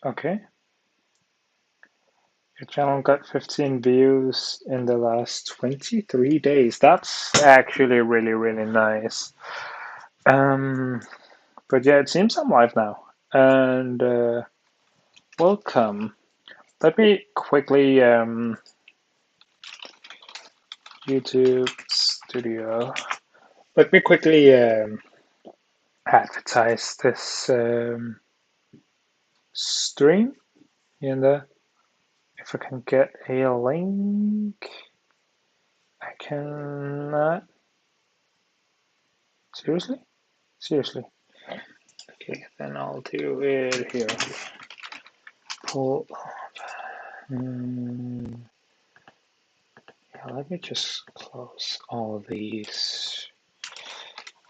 Okay. Your channel got 15 views in the last 23 days. That's actually really, really nice. Um, but yeah, it seems I'm live now. And welcome. Let me quickly YouTube Studio. Let me quickly advertise this stream in the. If I can get a link, I cannot. Seriously? Seriously. Okay, then I'll do it here. Pull. Yeah, let me just close all these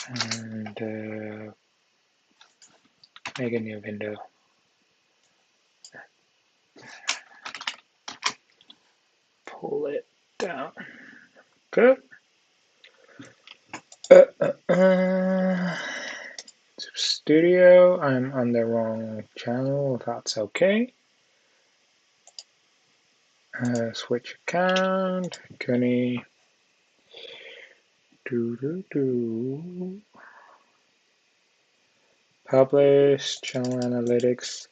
and make a new window. Pull it down. Good. Studio, I'm on the wrong channel, that's okay. Switch account, Gunny. Publish, channel analytics.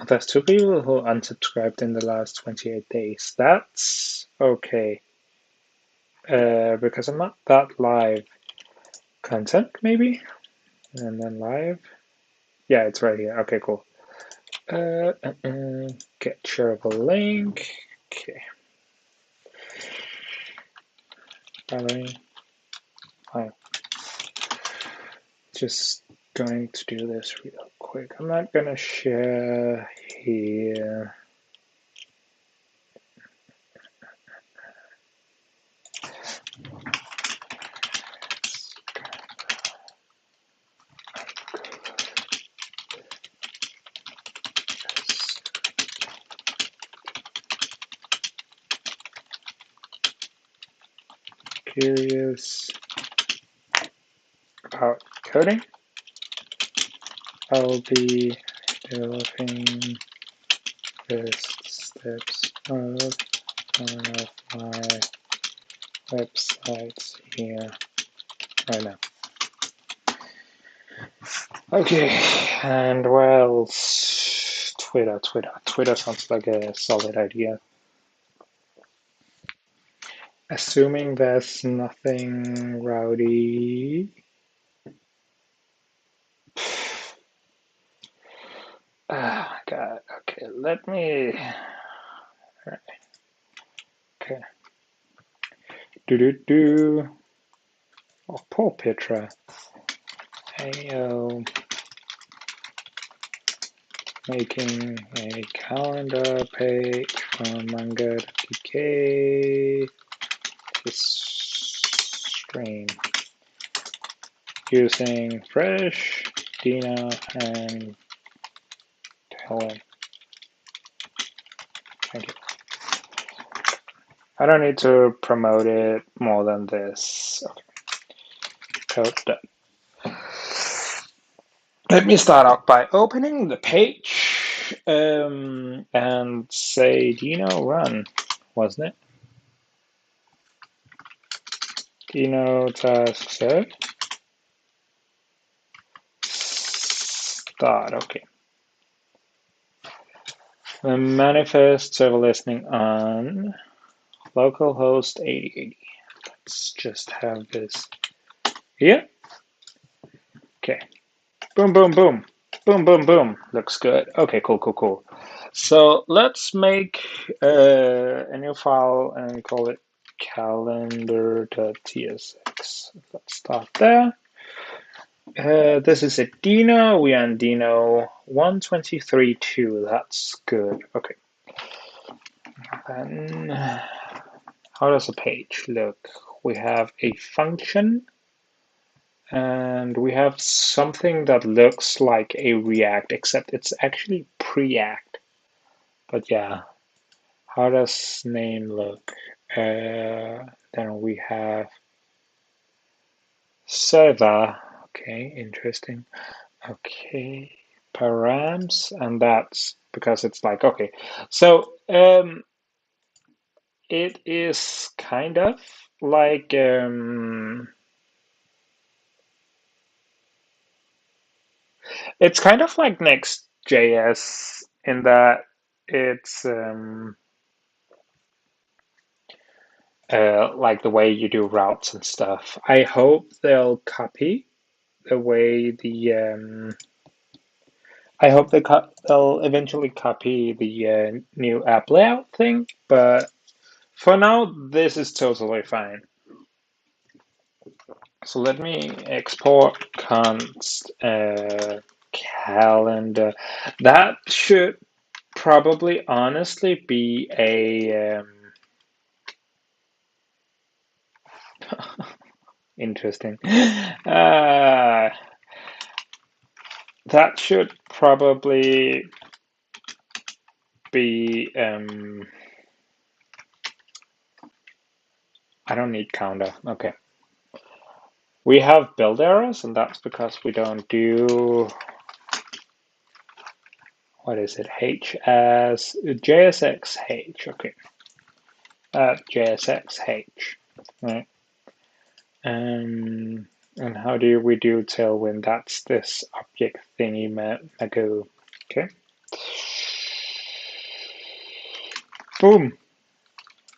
There's 2 people who unsubscribed in the last 28 days. That's okay. Because I'm not that live. Content, maybe? And then live. Yeah, it's right here. Okay, cool. Get shareable link. Okay. Following. I'm just going to do this real quick. I'm not gonna share here. Curious about coding. I'll be developing first steps of one of my websites here right now. Okay, and where else? Twitter. Twitter sounds like a solid idea. Assuming there's nothing rowdy. Oh my god. Okay, let me. Right. Okay. Do. Oh, poor Petra. Ayo. Making a calendar page from Manga.DK. This stream. Using fresh, deno, and tailwind. Thank you. I don't need to promote it more than this. Okay. Code done. Let me start out by opening the page and say deno run, wasn't it? Deno task set. Start, okay. The manifest server listening on localhost 8080. Let's just have this here. Okay. Boom, boom, boom. Boom, boom, boom. Looks good. Okay, cool. So let's make a new file and call it calender.tsx. Let's start there. This is a deno. We are in deno 123.2. That's good. Okay. Then how does a page look? We have a function. And we have something that looks like a React, except it's actually Preact. But yeah, how does name look? Then we have server. Okay, interesting. Okay, params, and that's because it's like, okay, so it is kind of like it's kind of like Next.js in that it's like the way you do routes and stuff. I hope they'll copy the way I hope they'll eventually copy the new app layout thing, but for now, this is totally fine. So let me export const calendar. That should probably honestly be a interesting. That should probably be I don't need counter. Okay. We have build errors, and that's because we don't do, what is it, H as JSX-H, okay. JSX-H, right? And how do we do tailwind? That's this object thingy mago, okay. Boom.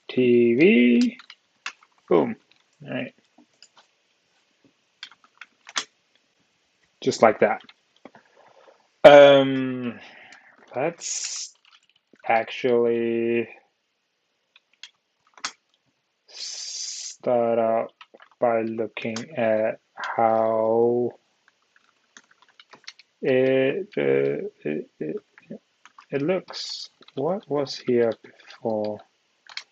TV, boom, all right. Just like that. Let's actually start out by looking at how it looks. What was here before?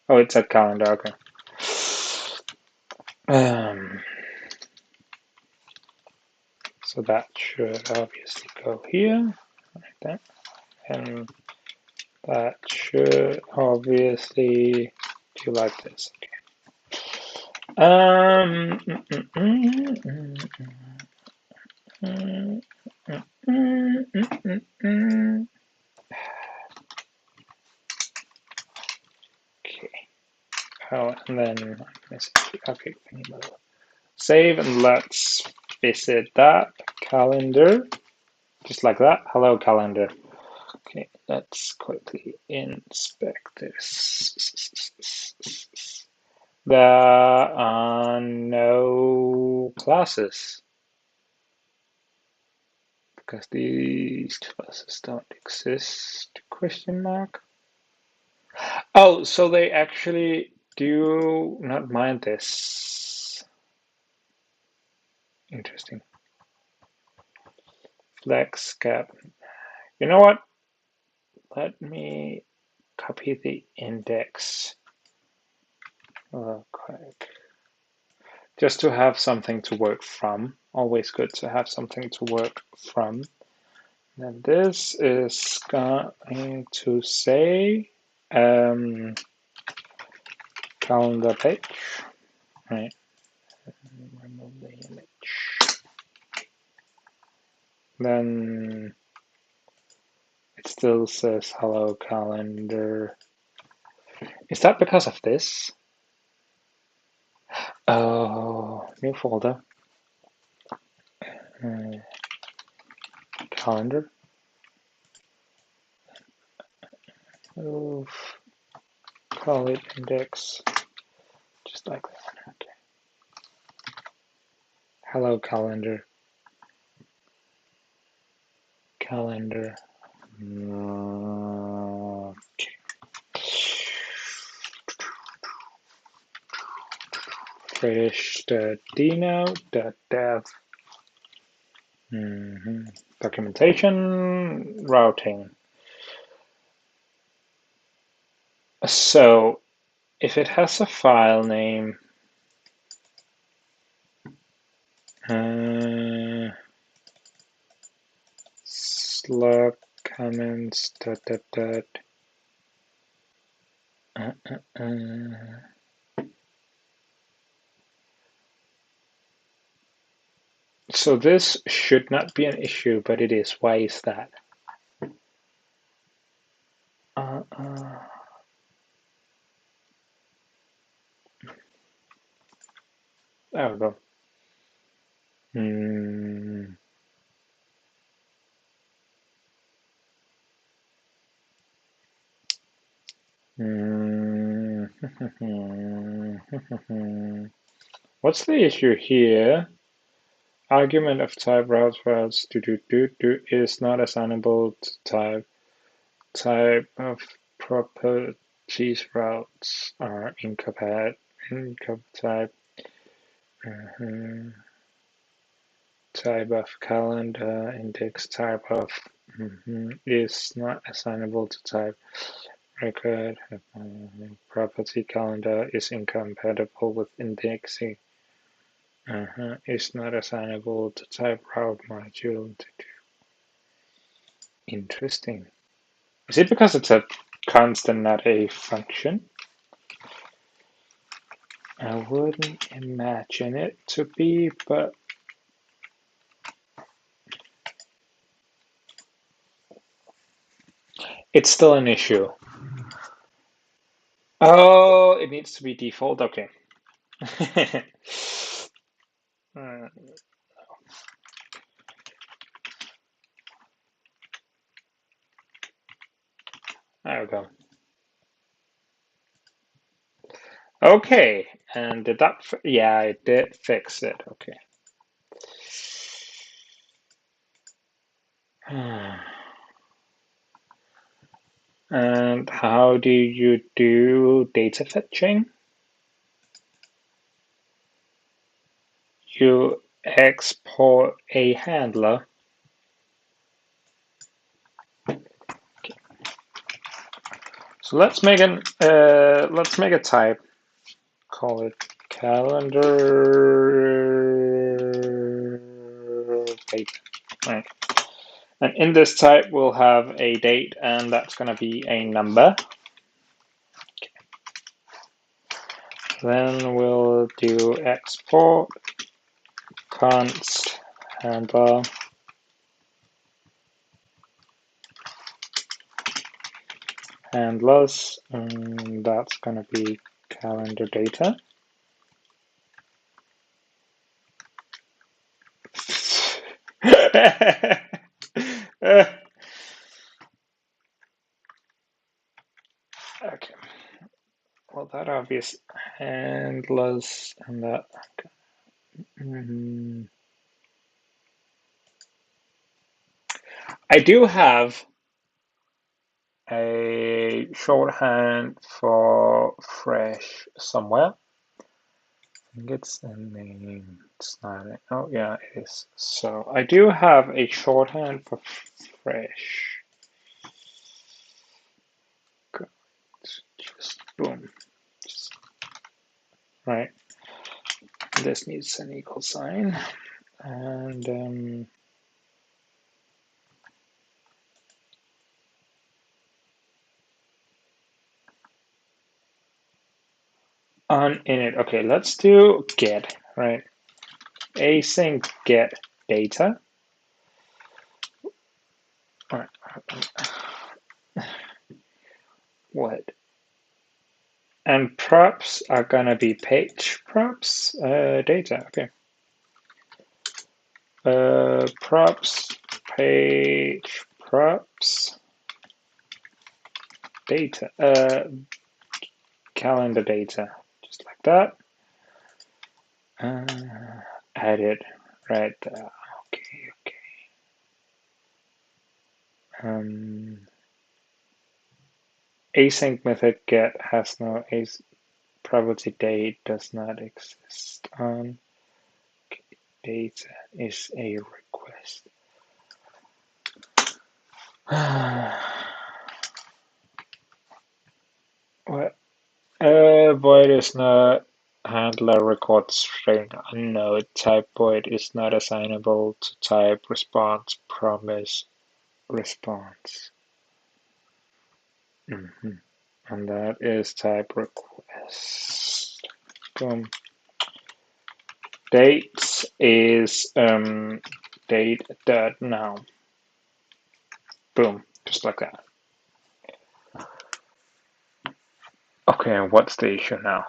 Oh, it's a calendar. Okay. So that should obviously go here, like that, and that should obviously do like this. Okay. Okay. Oh, and then okay, save, and let's visit that calendar, just like that. Hello, calendar. Okay, let's quickly inspect this. There are no classes because these classes don't exist, question mark. Oh, so they actually do not mind this. Interesting. Flex cap. You know what? Let me copy the index real quick. Just to have something to work from. Always good to have something to work from. And this is going to say calendar page, right? Remove the image. Then it still says hello calendar. Is that because of this? Oh, new folder. Calendar. Move. Call it index. Just like that. Okay. Hello calendar. Calendar. Okay. British.deno.dev. Documentation, routing. So if it has a file name, slug comments, So this should not be an issue, but it is. Why is that? There we go. What's the issue here? Argument of type routes is not assignable to type. Type of properties routes are incompatible. Type type of calendar index type of is not assignable to type. Record property calendar is incompatible with indexing. Is not assignable to type route module. Interesting. Is it because it's a constant, not a function? I wouldn't imagine it to be, but it's still an issue. Oh, it needs to be default? Okay. There we go. Okay, and did that, yeah, it did fix it, okay. And how do you do data fetching? You export a handler. Okay. So let's make a type. Call it calendar date. Right. And in this type, we'll have a date, and that's going to be a number. Okay. Then we'll do export const handler handlers, and that's going to be calendar data. Okay. Well, that obvious handlers and that. Okay. I do have a shorthand for fresh somewhere. I think it's the name. It's not. Oh, yeah, it is. So I do have a shorthand for fresh. Just boom. Just, right. This needs an equal sign. And on init. Okay, let's do get, right? Async get data. All right. What? And props are gonna be page props data. Okay. Props page props data. Calendar data. Just like that. Added right there. Okay. Async method get has no property date does not exist on. Data is a request. What? Void is not handler record string unknown. Type void is not assignable to type response promise response. And that is type request. Boom. Dates is date dot now. Boom, just like that. Okay, and what's the issue now?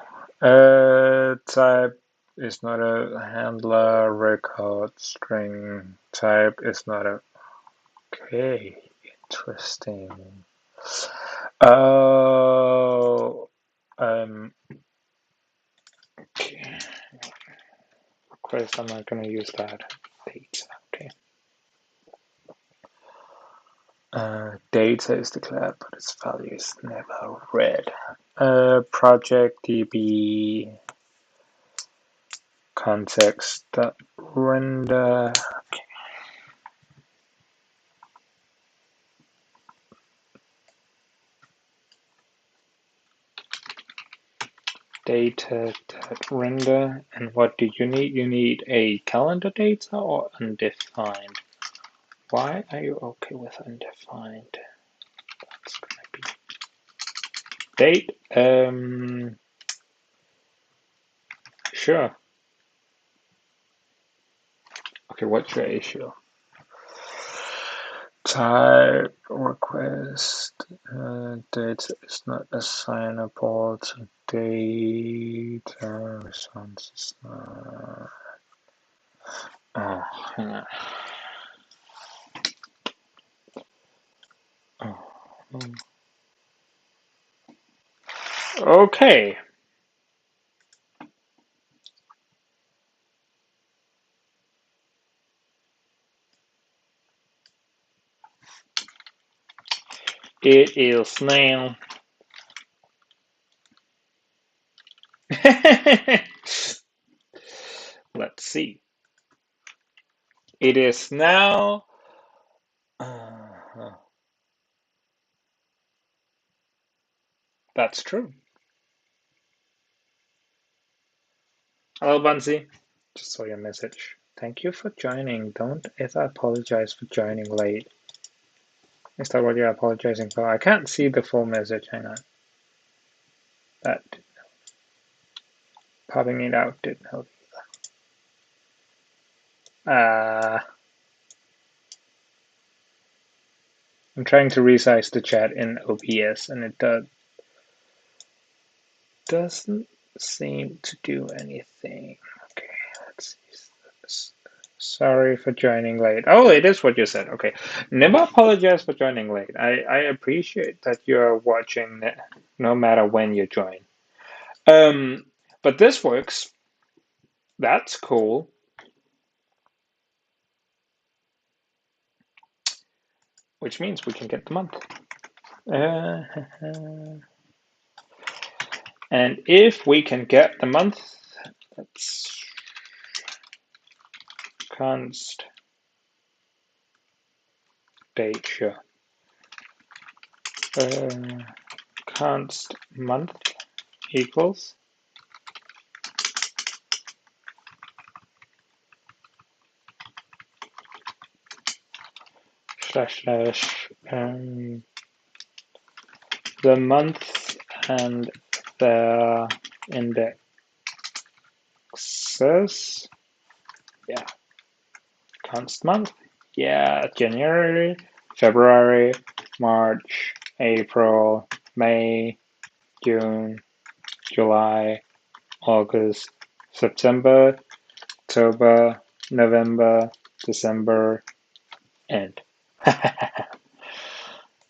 Type is not a handler, record string type is not a. Okay, interesting. Oh, okay. Request, I'm not gonna use that. Data, okay. Data is declared, but its value is never read. Project DB context render. Okay. Data.render, and what do you need? You need a calendar data or undefined? Why are you okay with undefined? That's gonna be date. Sure. Okay, what's your issue? Type request data is not assignable to data response is not. Oh, hang on. Oh. Okay. It is now. Let's see. It is now. That's true. Hello, Bunsy. Just saw your message. Thank you for joining. Don't ever apologize for joining late. Is that what you're apologizing for? I can't see the full message. Hang on. That popping it out didn't help either. I'm trying to resize the chat in OBS and it doesn't seem to do anything. Okay, let's see. Sorry for joining late. Oh, it is what you said. Okay. Never apologize for joining late. I appreciate that you're watching no matter when you join. But this works. That's cool. Which means we can get the month. And if we can get the month, let's const date, sure. Const month equals slash the month and their indexes. Yeah, const month. Yeah, January, February, March, April, May, June, July, August, September, October, November, December, end.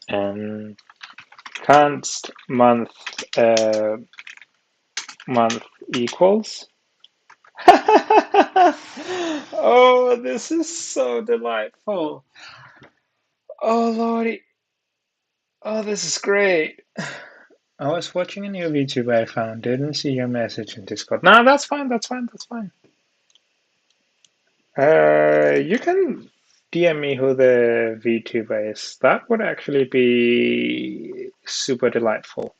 And const month month equals. Oh, this is so delightful. Oh, Lordy. Oh, this is great. I was watching a new VTuber I found. Didn't see your message in Discord. No, that's fine. That's fine. That's fine. You can DM me who the VTuber is. That would actually be super delightful.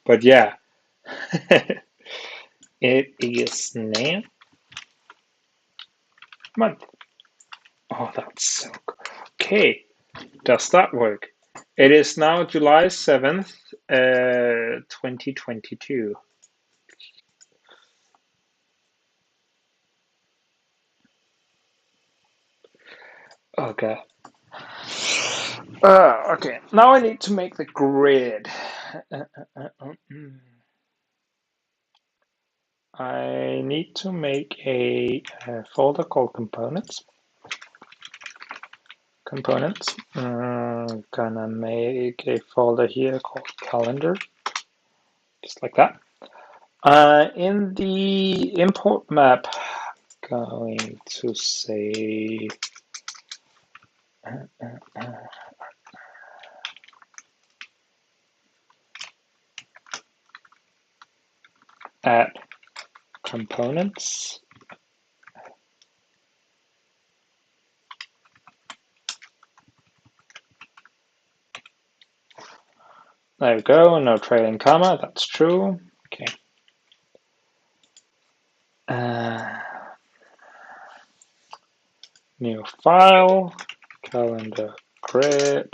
But yeah, it is now month. Oh, that's so good. Okay, does that work? It is now July 7th, 2022. Okay. Okay, now I need to make the grid. I need to make a folder called components. Gonna make a folder here called calendar, just like that. In the import map, going to say add components. There we go, no trailing comma, that's true. Okay. New file, calendar grid.tsx.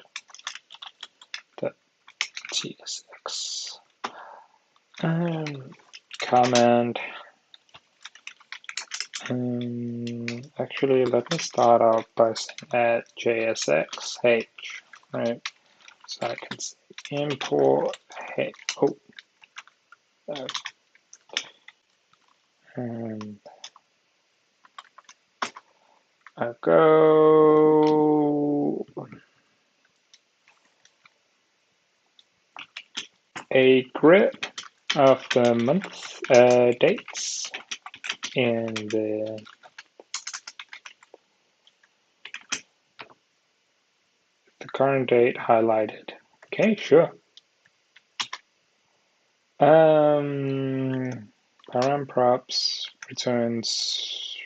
Comment. Actually, let me start out by saying add JSXH, right? So I can say import, hey, oh, and I go a grid of the month dates in the current date highlighted. Okay, sure. Param props returns.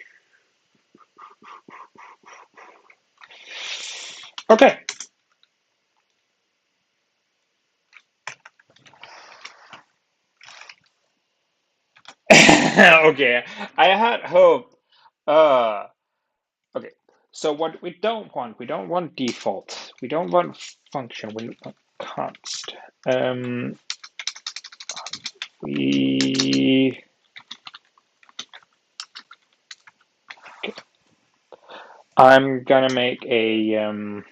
Okay. Okay, I had hope. Okay, so what we don't want default. We don't want function. We want const. We okay. I'm gonna make a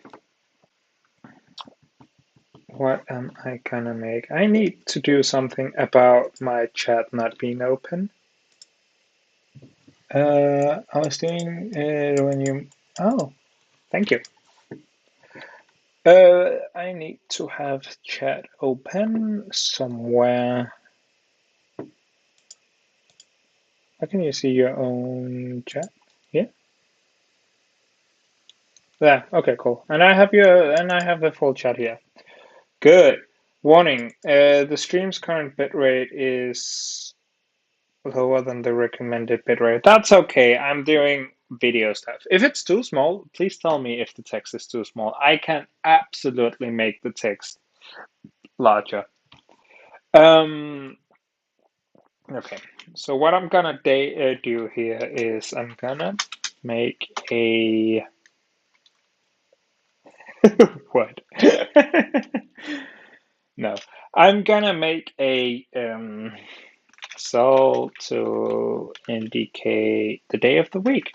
what am I gonna make? I need to do something about my chat not being open. I was doing it when you. Oh, thank you. I need to have chat open somewhere. How can you see your own chat? Yeah. There. Okay, cool. And I have the full chat here. Good. Warning. The stream's current bitrate is lower than the recommended bitrate. That's okay. I'm doing video stuff. If it's too small, please tell me if the text is too small. I can absolutely make the text larger. Okay, so what I'm gonna do here is I'm gonna make a what? No, I'm gonna make a cell to indicate the day of the week.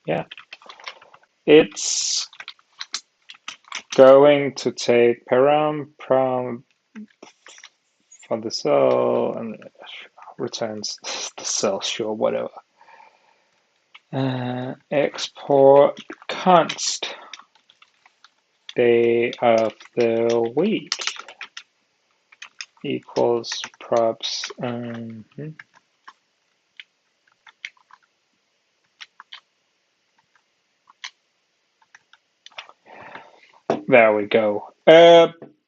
Yeah, it's going to take param from for the cell and returns the cell, sure, whatever. Export const day of the week equals props. There we go.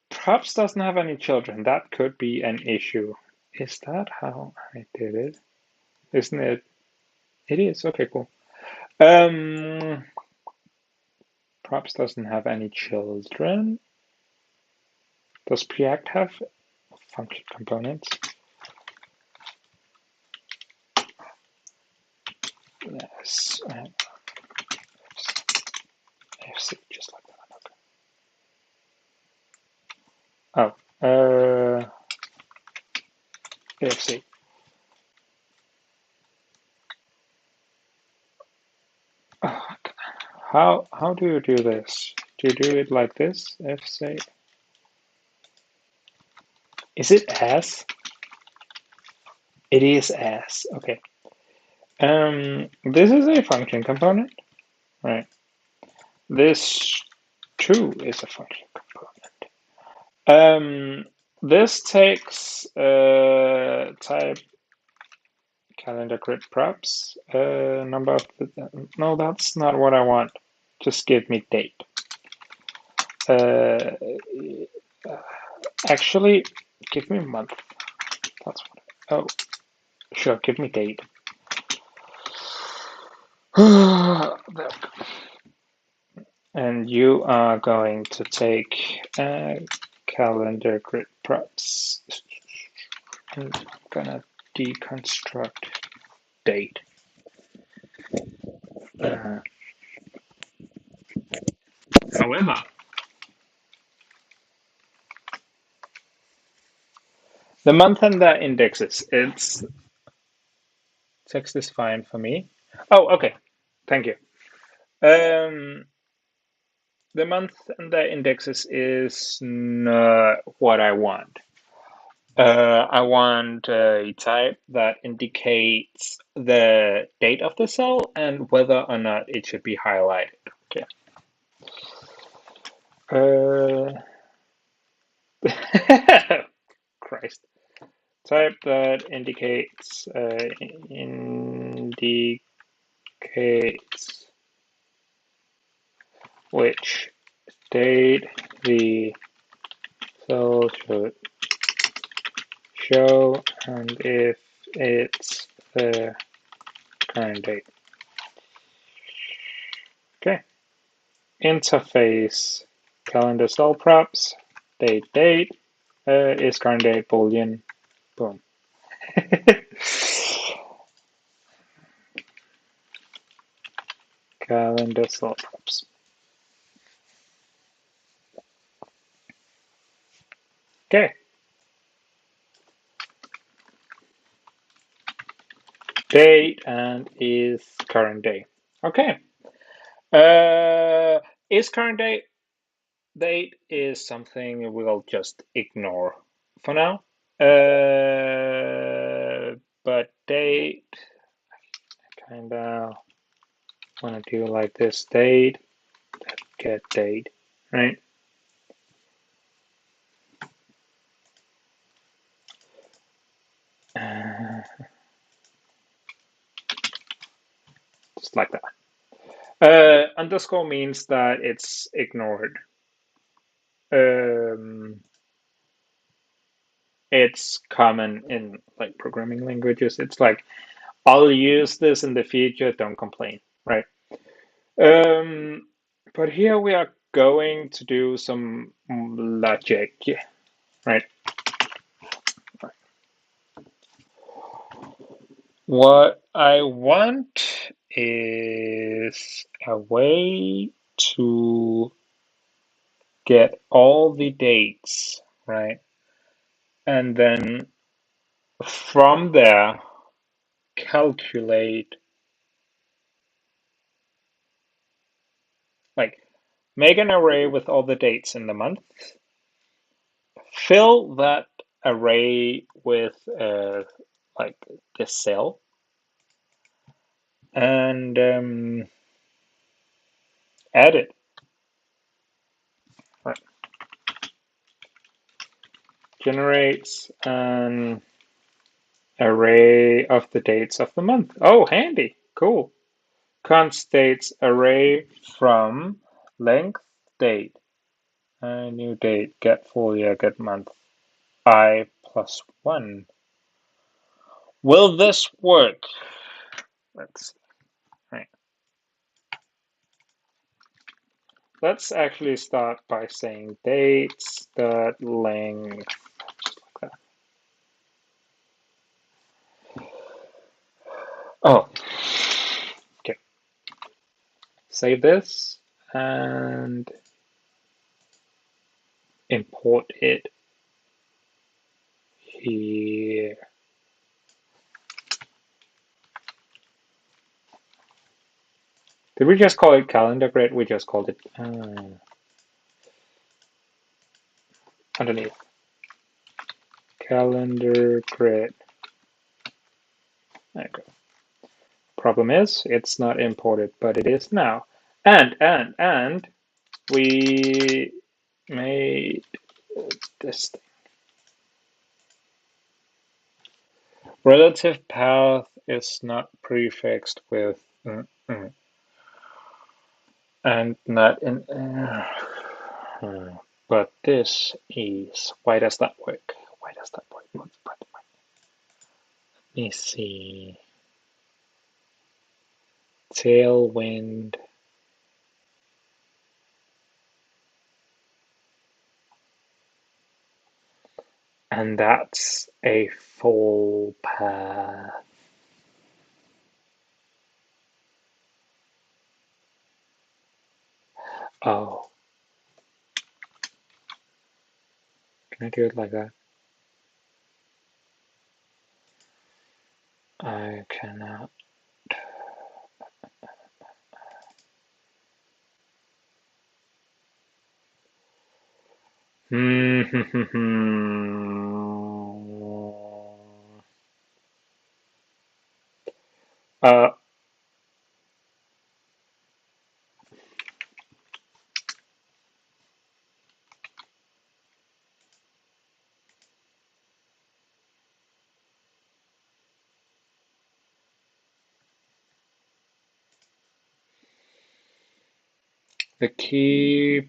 Props doesn't have any children. That could be an issue. Is that how I did it? Isn't it? It is. Okay, cool. Props doesn't have any children. Does Preact have function components? Yes. FC, just like that. Okay. Oh. FC. Oh, How do you do this? Do you do it like this? F say. Is it as? It is as. Okay. This is a function component, right? This too is a function component. This takes type calendar grid props, number of no, that's not what I want. Just give me date. Uh, actually, give me month. That's what. Oh, sure. Give me date. And you are going to take calendar grid props. And I'm gonna deconstruct date. However, the month and the indexes, it's text is fine for me. Oh, okay. Thank you. The month and the indexes is not what I want. I want a type that indicates the date of the cell and whether or not it should be highlighted. Okay. Christ. Type that indicates which date the cell should show and if it's the current date. Okay. Interface calendar cell props date is current date boolean. Boom. Calendar cell props. Okay. Date and is current day. Okay. Is current date. Date is something we'll just ignore for now. But date, I kind of want to do like this. Date, get date, right? Just like that. Underscore means that it's ignored. It's common in like programming languages. It's like, I'll use this in the future, don't complain, right? But here we are going to do some logic, right? What I want is a way to get all the dates, right? And then from there, calculate, like, make an array with all the dates in the month, fill that array with like the cell, and add it. Right. Generates an array of the dates of the month. Oh, handy. Cool. Const dates array from length date. New date, get full year, get month. I plus 1. Will this work? Let's see. Right. Let's actually start by saying dates dot length. Just like that. Oh, okay. Save this and import it here. Did we just call it calendar grid? We just called it underneath. Calendar grid. There you go. Problem is, it's not imported, but it is now. And we made this thing. Relative path is not prefixed with and not in but this is, why does that work? Why does that work? Let me see. Tailwind. And that's a full path. Oh. Can I do it like that? I cannot. uh, the key,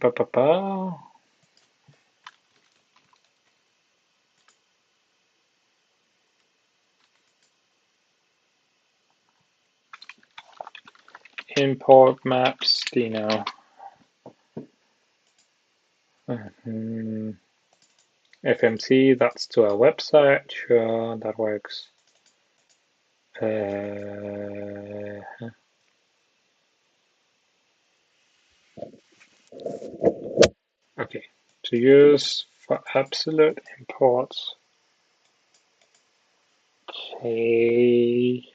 import maps, deno. FMC, that's to our website. Sure, that works. Okay, to use for absolute imports. Okay.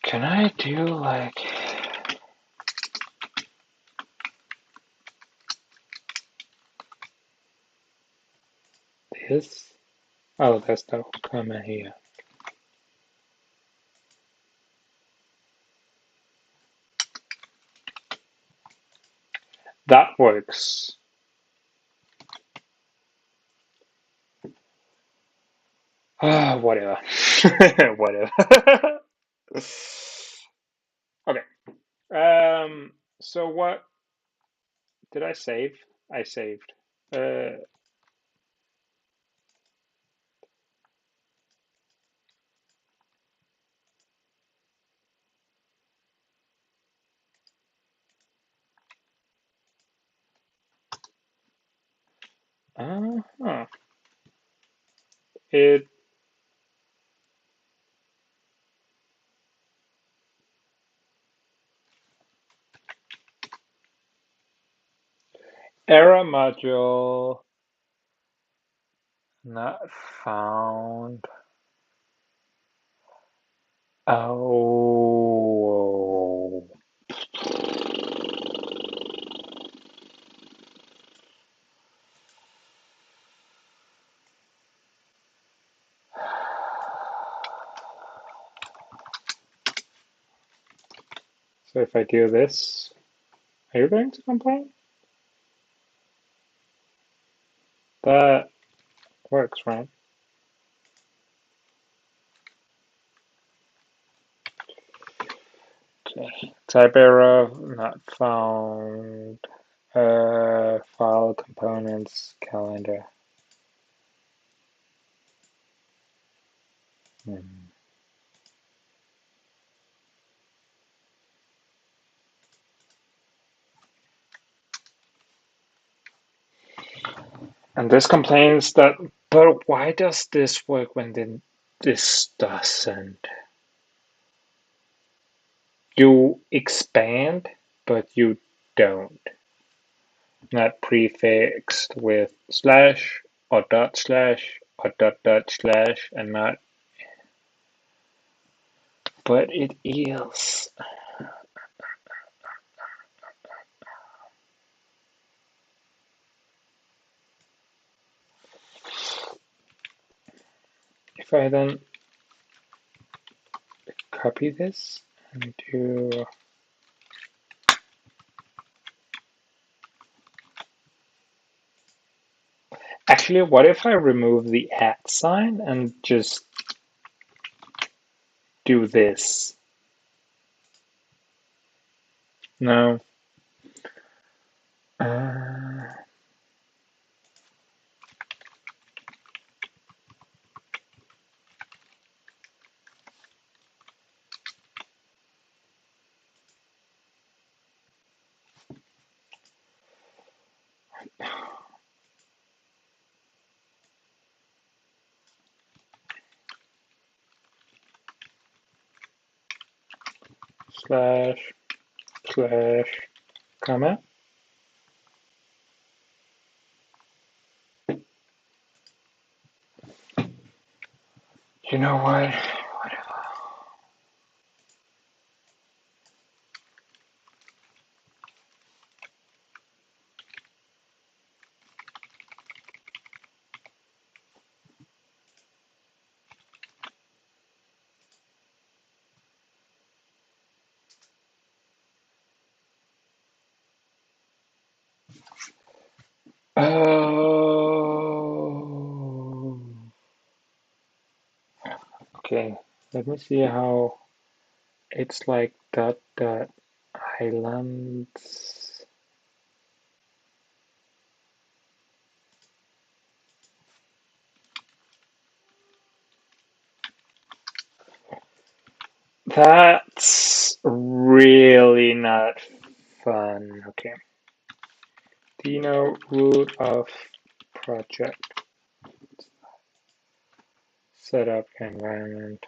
Can I do like this? Oh, there's no comma here. That works. Whatever. Whatever. Okay. So what did I save? I saved. Uh, uh-huh. It error module not found. Oh. So if I do this, are you going to complain? That works, right? Okay. Type error not found. File components calendar. And this complains that But why does this work when then this doesn't? You expand, but you don't. Not prefixed with slash or dot slash or dot dot slash and not, but it is. If I then copy this and do actually, what if I remove the @ sign and just do this? No. Slash slash comma. You know what? Whatever. Oh. Okay, let me see how it's like dot dot islands. That's really not fun. Okay. Deno root of project setup environment.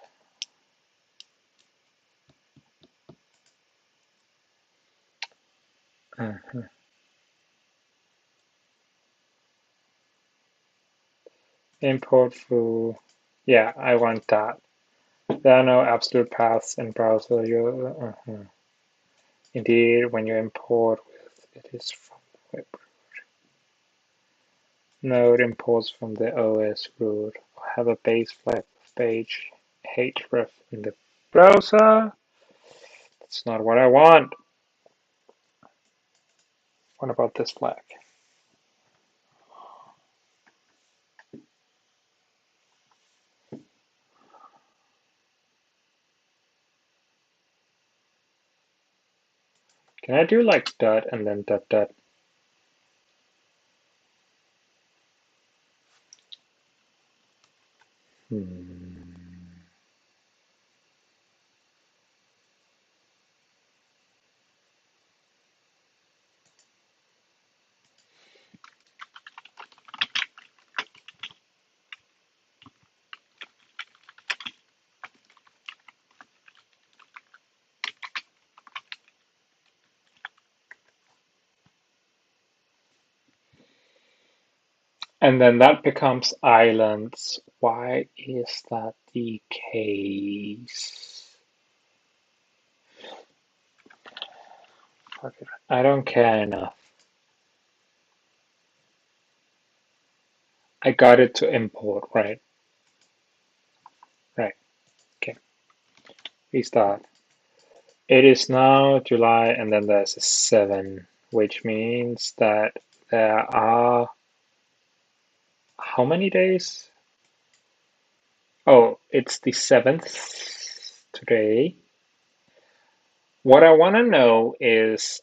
Import foo. Yeah, I want that. There are no absolute paths in browser. Indeed, when you import with it is from the web. Node imports from the OS root. Have a base flag of page href in the browser. That's not what I want. What about this flag? Can I do like dot and then dot dot? And then that becomes islands. Why is that the case? Fuck it. I don't care enough. I got it to import, right? Right. Okay. Restart. It is now July and then there's a 7, which means that there are how many days? Oh, it's the 7th today. What I want to know is,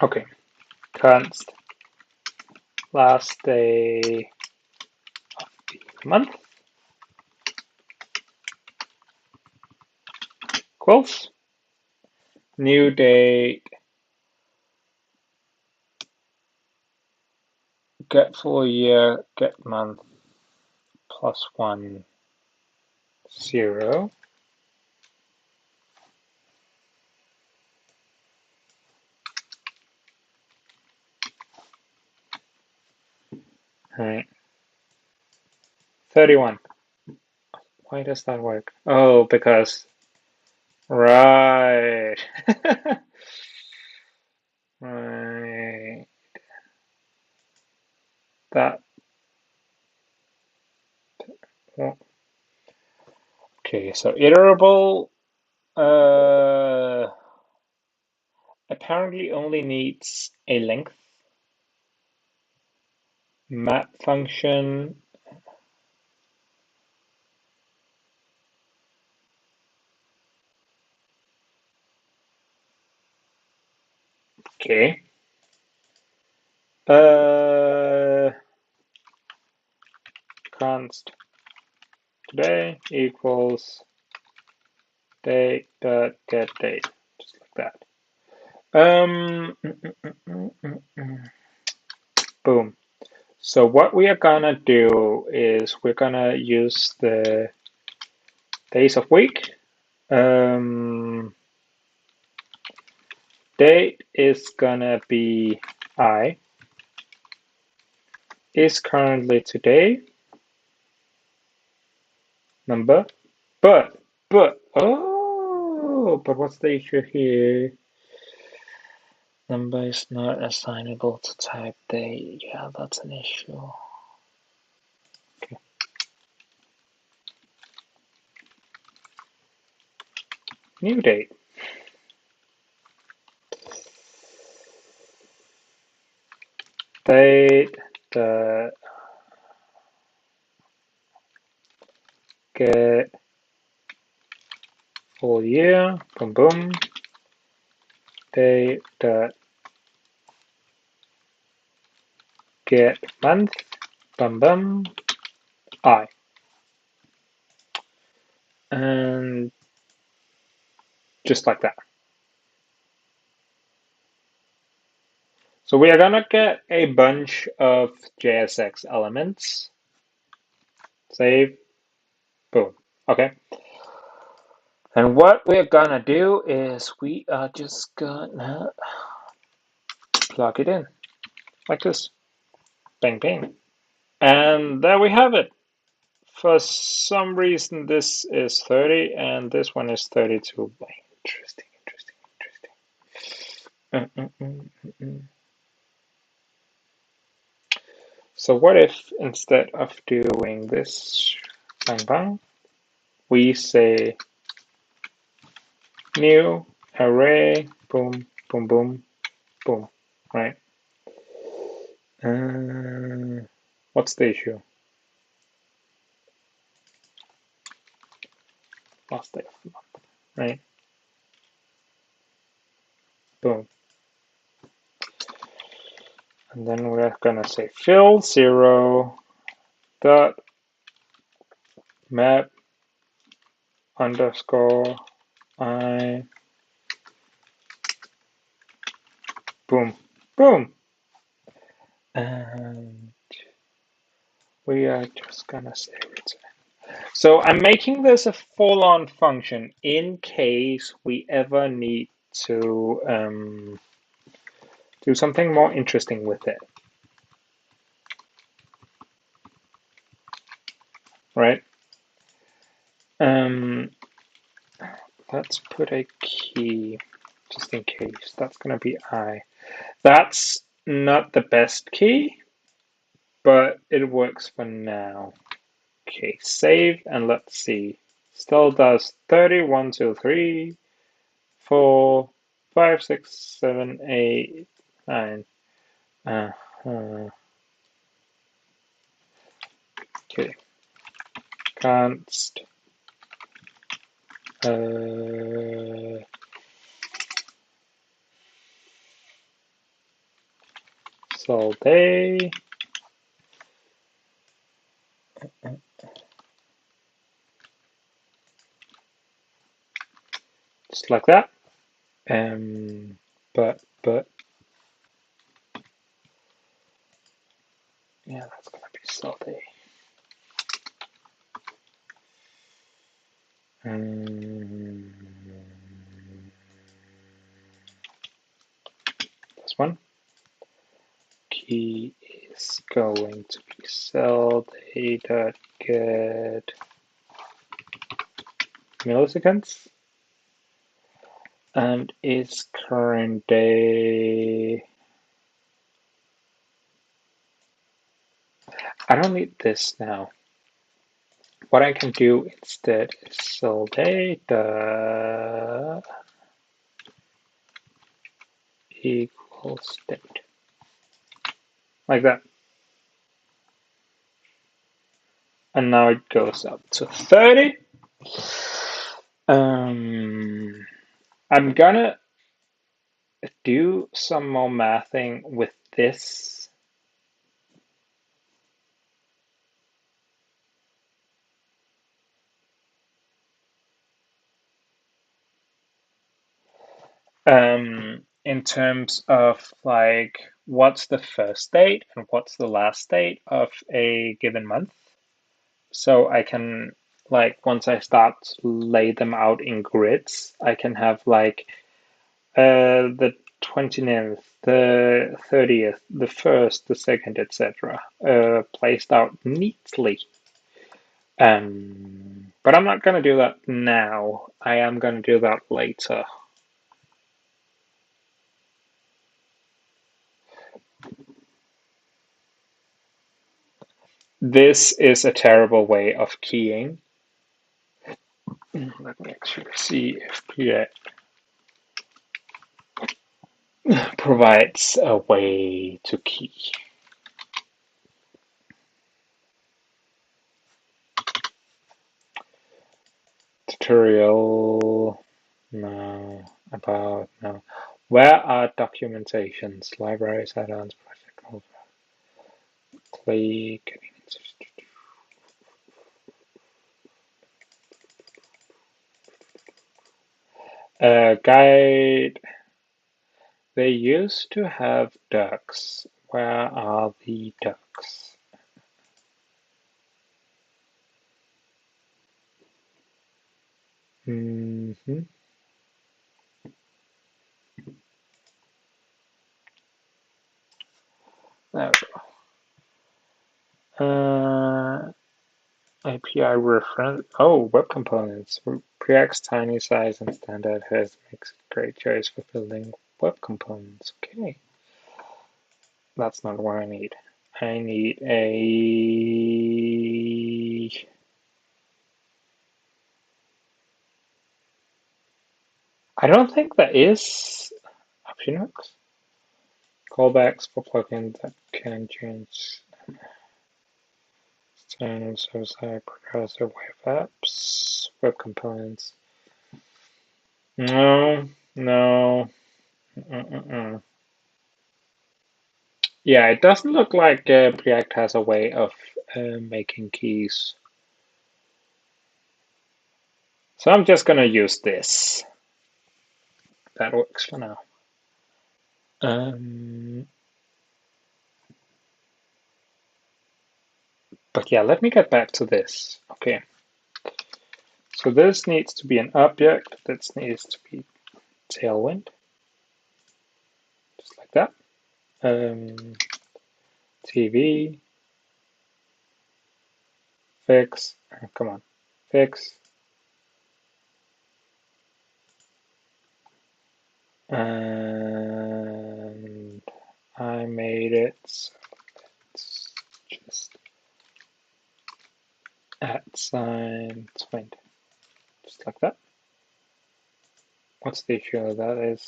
okay, const last day of the month equals new date get full year, get month, +1, 0. All right. 31. Why does that work? Oh, because, right. Right. That, okay, so iterable apparently only needs a length. Map function. Okay. Const today equals date.get date, just like that. Boom. So what we are gonna do is we're gonna use the days of week. Date is gonna be I. Is currently today. Number. But what's the issue here? Number is not assignable to type date. Yeah, that's an issue. Okay. New date. Date the get full year. Boom boom. Date the get month. Bum bum. I. And just like that. So we are gonna get a bunch of JSX elements. Save. Boom. Okay. And what we're gonna do is we are just gonna plug it in like this. Bang, bang. And there we have it. For some reason, this is 30 and this one is 32. Interesting, interesting. So what if instead of doing this, bang, bang, we say new array, boom, boom, boom, boom, right? What's the issue? Last day of the month, right? Boom. And then we're gonna say fill 0 dot map underscore I. Boom, boom. And we are just gonna say return. So I'm making this a full-on function in case we ever need to do something more interesting with it. Right? Let's put a key just in case. That's gonna be I. That's not the best key, but it works for now. Okay, save and let's see. Still does 30, 1, 2, 3, 4, 5, 6, 7, 8, 9. Okay, const sol day. Just like that. But Yeah, that's gonna be sell day. This one. Key is going to be sell day.get milliseconds. And its current day. I don't need this now. What I can do instead is sell data equals date. Like that. And now it goes up to 30. I'm gonna do some more mathing with this. In terms of like what's the first date and what's the last date of a given month. So I can, like, once I start to lay them out in grids, I can have like the 29th, the 30th, the 1st, the 2nd, etc. Placed out neatly. But I'm not going to do that now. I am going to do that later. This is a terrible way of keying. Let me actually see if PA provides a way to key. Tutorial, no, about, no. Where are documentations, libraries, add-ons, project over? Click. Guide. They used to have ducks. Where are the ducks? Mm-hmm. There we go. API reference. Oh, web components. Preact's tiny size and standard has makes a great choice for building web components. Okay. That's not what I need. I need a. I don't think that is option hooks. Callbacks for plugins that can change standard server-side precursor web apps, web components. No, no. Yeah, it doesn't look like Preact has a way of making keys. So I'm just gonna use this. That works for now. But yeah, let me get back to this. Okay. So this needs to be an object. This needs to be tailwind. Just like that. TV. Fix. Come on. Fix. And I made it. So let's just @sign twin. Just like that. What's the issue with that is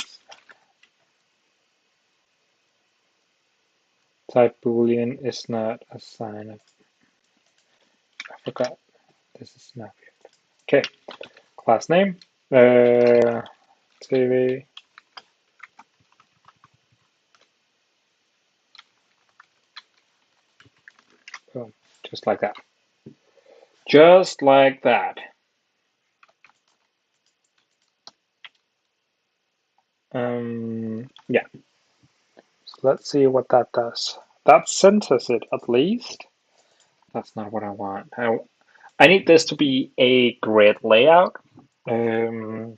type boolean is not a sign of. I forgot. This is not good. Okay. Class name. TV. Boom. Just like that. Just like that. Yeah. So let's see what that does. That centers it at least. That's not what I want. I need this to be a grid layout. Um,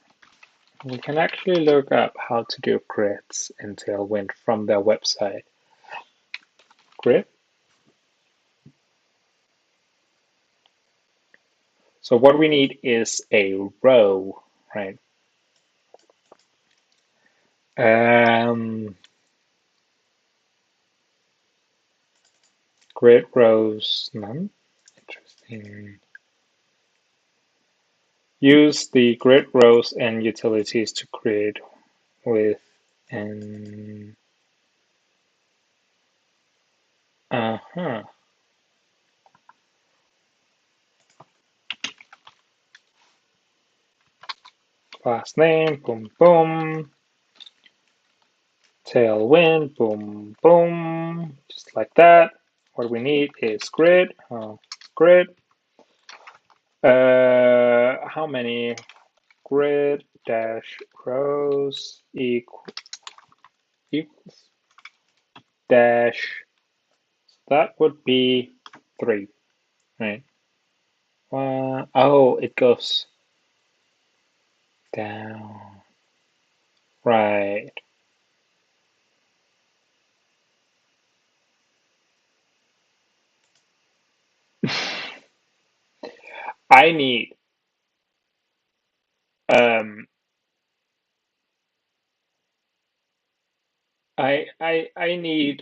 we can actually look up how to do grids in Tailwind from their website. Grid. So what we need is a row, right? Um, Grid rows, none. Interesting. Use the grid rows and utilities to create with an class name, boom boom, tailwind, boom boom, just like that. What we need is grid. Grid. How many grid dash rows equals dash? That would be 3, right? Oh, it goes down. Right. I need um I need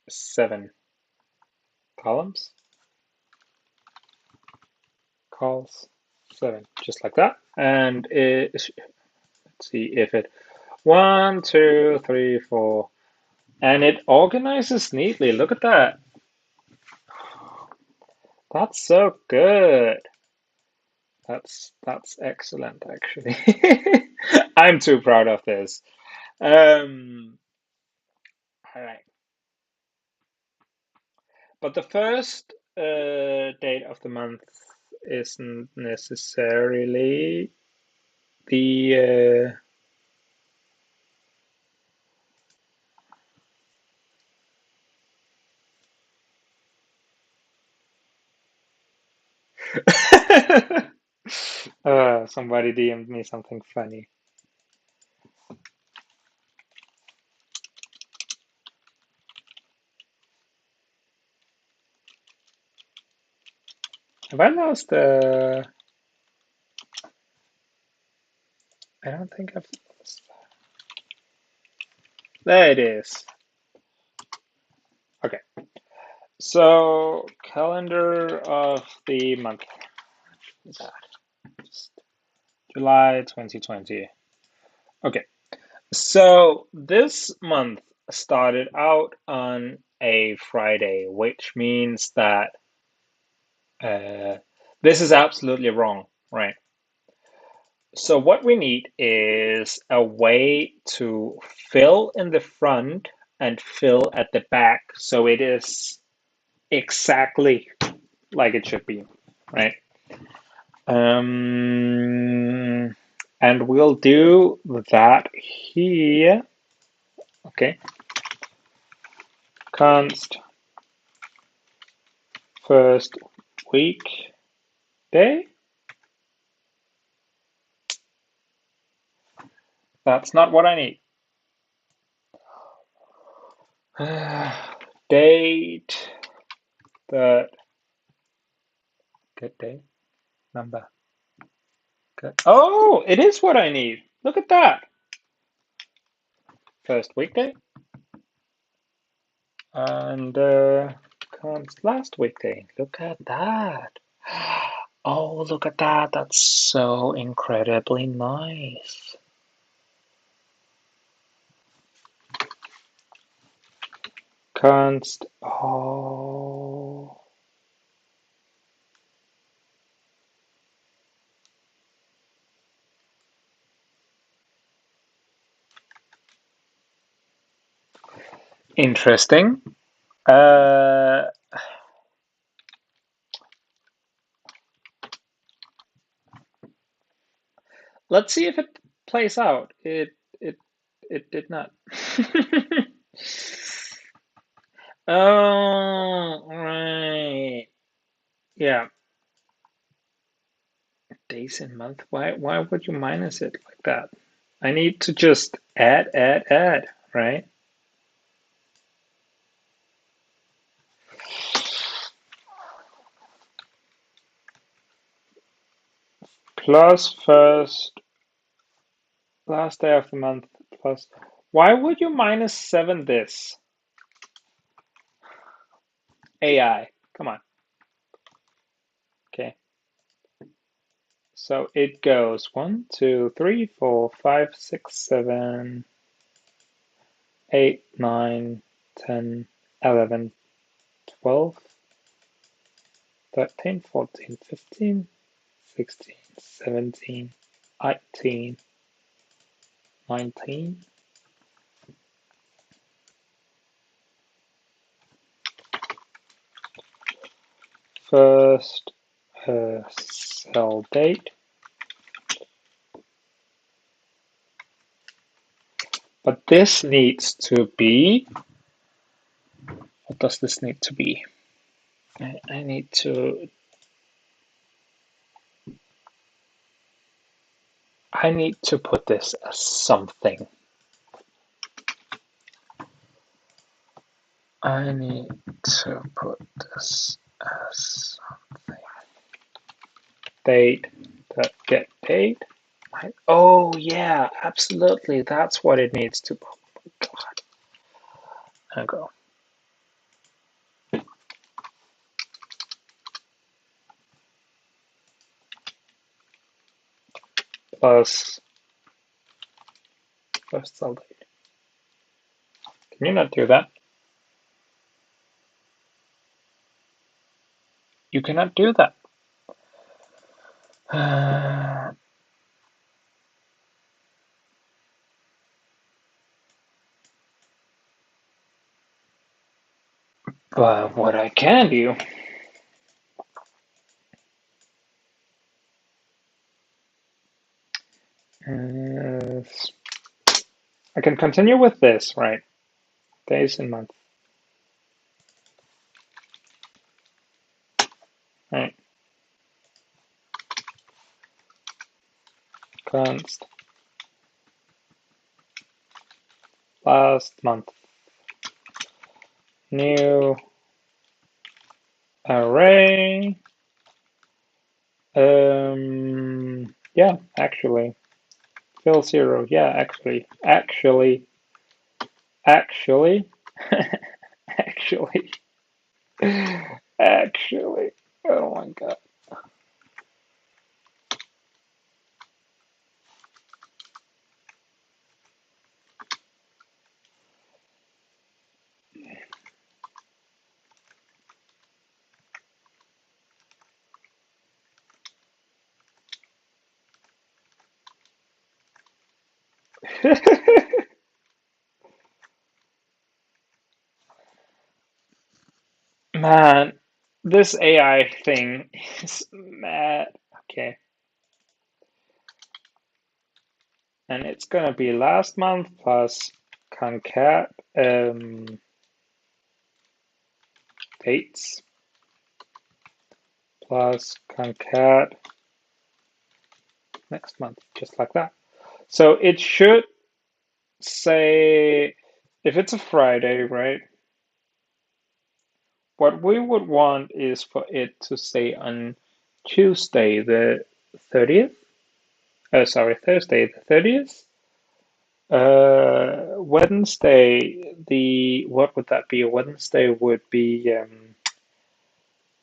7 columns. Calls 7, just like that. And let's see if it 1, 2, 3, 4, and it organizes neatly. Look at that. That's so good. That's excellent, actually. I'm too proud of this. Um, all right. But the first date of the month isn't necessarily the somebody DM'd me something funny. Have I lost I don't think I've lost. There it is. Okay. So calendar of the month. July 2020. Okay. So this month started out on a Friday, which means that this is absolutely wrong, right? So what we need is a way to fill in the front and fill at the back so it is exactly like it should be, right? And we'll do that here. Okay. Const first week day. That's not what I need. Date that good day number. Good. Oh, it is what I need. Look at that. First weekday and const last weekday. Look at that. Oh, look at that. That's so incredibly nice. Const. Oh. Interesting. Let's see if it plays out. It did not. Oh, right. Yeah. Days in month. Why would you minus it like that? I need to just add, right? Plus first last day of the month plus. Why would you minus 7 this? AI. Come on. Okay. So it goes 1, 2, 3, 4, 5, 6, 7, 8, 9, 10, 11, 12, 13, 14, 15, 16, 17, 18, 19. First sell date. But this needs to be, what does this need to be? I need to put this as something. I need to put this as something. Date that get paid. Oh yeah, absolutely. That's what it needs to. Oh my God. I go. Plus first sell date. Can you not do that? You cannot do that. But what I can do is I can continue with this, right? Days and months. Right. Const last month. New array. Yeah, actually. Fill 0. Yeah, actually. Actually. Actually. Actually. Actually. Oh my God. Man, this AI thing is mad. Okay. And it's gonna be last month plus concat dates plus concat next month, just like that. So it should say, if it's a Friday, right? What we would want is for it to say on Tuesday the 30th. Sorry, Thursday the 30th. Wednesday, what would that be? Wednesday would be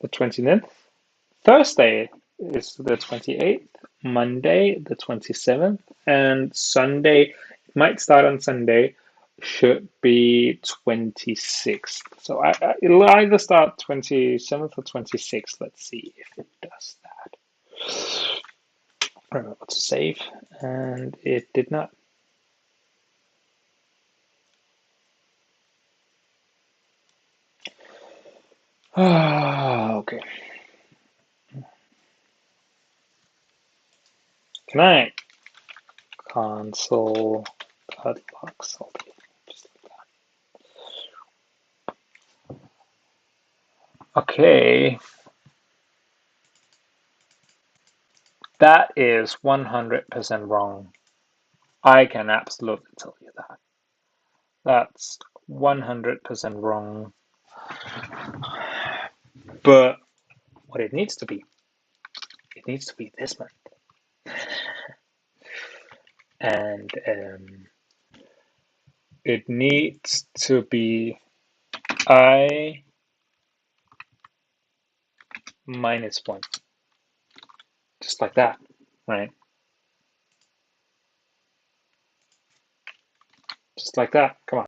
the 29th. Thursday is the 28th. Monday, the 27th. And Sunday, it might start on Sunday, should be 26th. So it'll either start 27th or 26th. Let's see if it does that. Remember to save, and it did not. Okay. Can I console.log salty? Just like Okay. That is 100% wrong. I can absolutely tell you that. That's 100% wrong. But what it needs to be this month. And it needs to be I minus 1. Just like that, right? Just like that. Come on.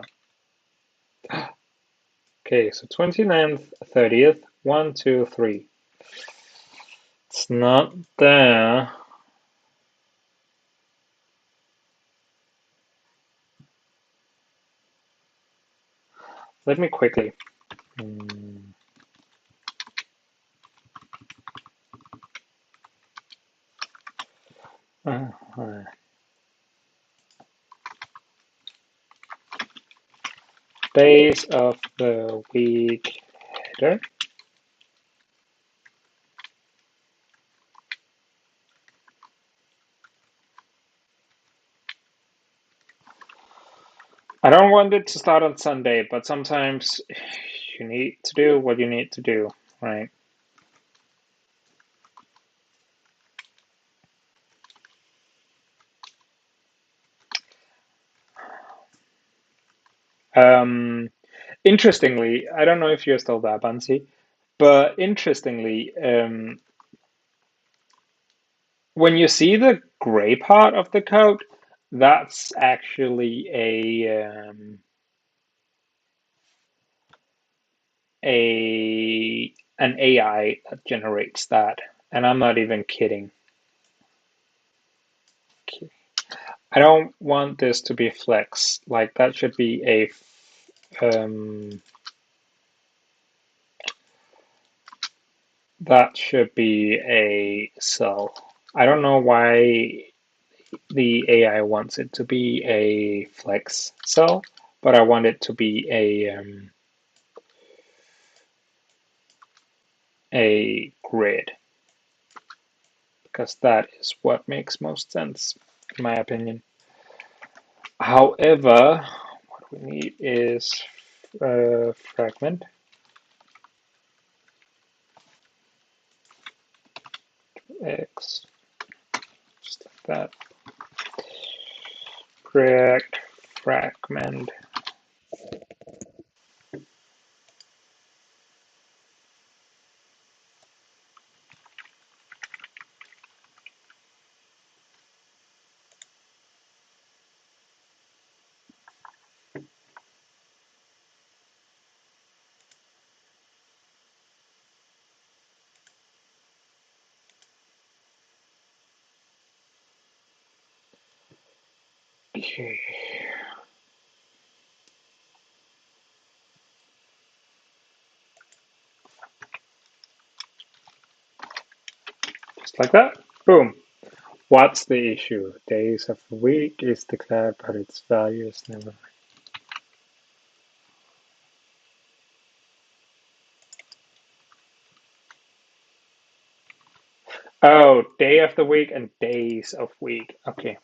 Okay, so 29th, 30th, 1, 2, 3. It's not there. Let me quickly. Days of the week header. I don't want it to start on Sunday, but sometimes you need to do what you need to do, right? Interestingly, I don't know if you're still there, Bansi, but interestingly, when you see the gray part of the code, that's actually an AI that generates that, and I'm not even kidding. I don't want this to be flex. Like that should be a cell. I don't know why the AI wants it to be a flex cell, but I want it to be a grid because that is what makes most sense, in my opinion. However, what we need is fragment x, just like that. Correct fragment. Okay. Just like that. Boom. What's the issue? Days of the week is declared, but its value is never. Oh, day of the week and days of week. Okay.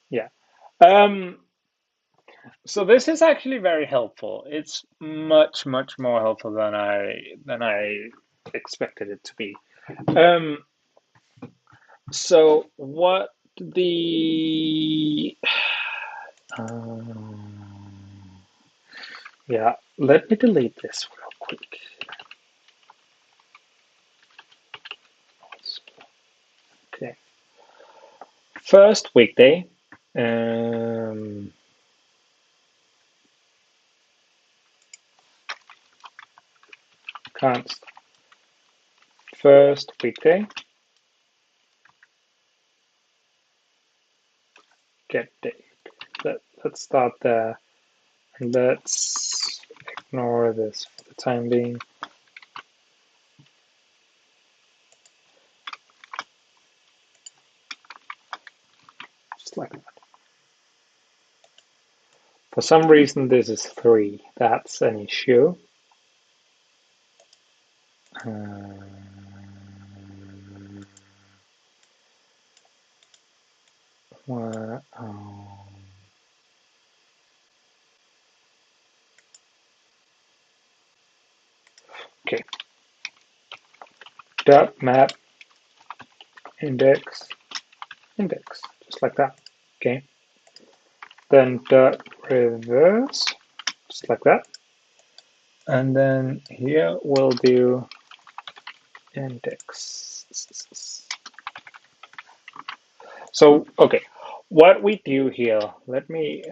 Yeah. Um, so this is actually very helpful. It's much, much more helpful than I expected it to be. Um, so what the yeah, let me delete this real quick. Okay. First weekday. Const first weekday. Get date. Let's start there. And let's ignore this for the time being. Just like that. For some reason, this is 3. That's an issue. What, okay. Dot map index index, just like that. Okay. Then dot reverse, just like that. And then here we'll do index. So okay, what we do here, let me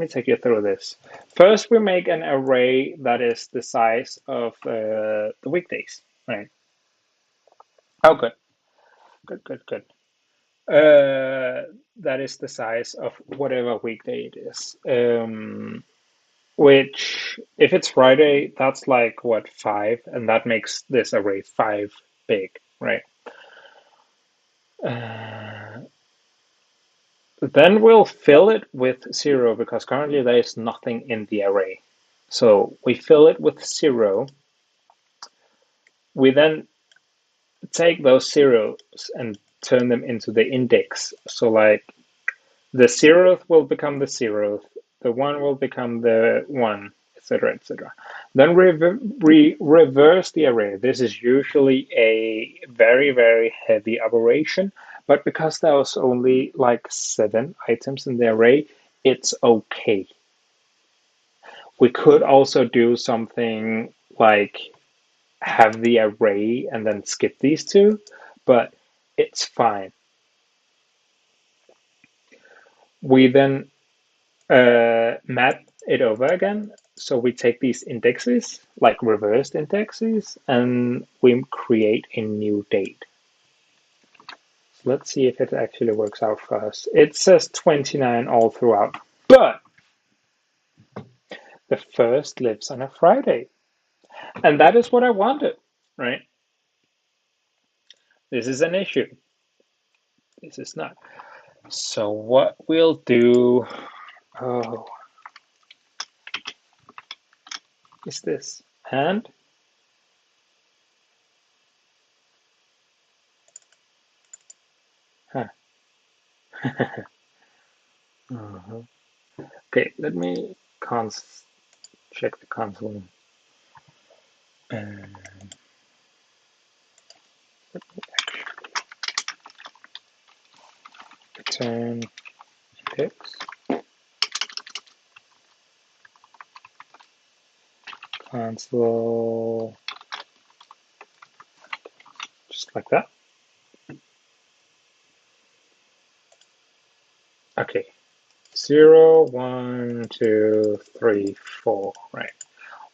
take you through this. First, we make an array that is the size of the weekdays, right? Oh, good, good, good, good. That is the size of whatever weekday it is. Which, if it's Friday, that's like what, 5, and that makes this array 5 big, right? Then we'll fill it with 0 because currently there is nothing in the array. So we fill it with 0. We then take those zeros and turn them into the index. So like the 0th will become the 0th, the 1 will become the 1, etc., etc. Then we reverse the array. This is usually a very, very heavy operation, but because there was only like 7 items in the array, it's okay. We could also do something like have the array and then skip these 2, but it's fine. We then map it over again. So we take these indexes, like reversed indexes, and we create a new date. So let's see if it actually works out for us. It says 29 all throughout, but the first lives on a Friday. And that is what I wanted, right? This is an issue. This is not. So what we'll do, oh, is this and huh. Okay, let me check the console and return index console, just like that. Okay, 0, 1, 2, 3, 4, right?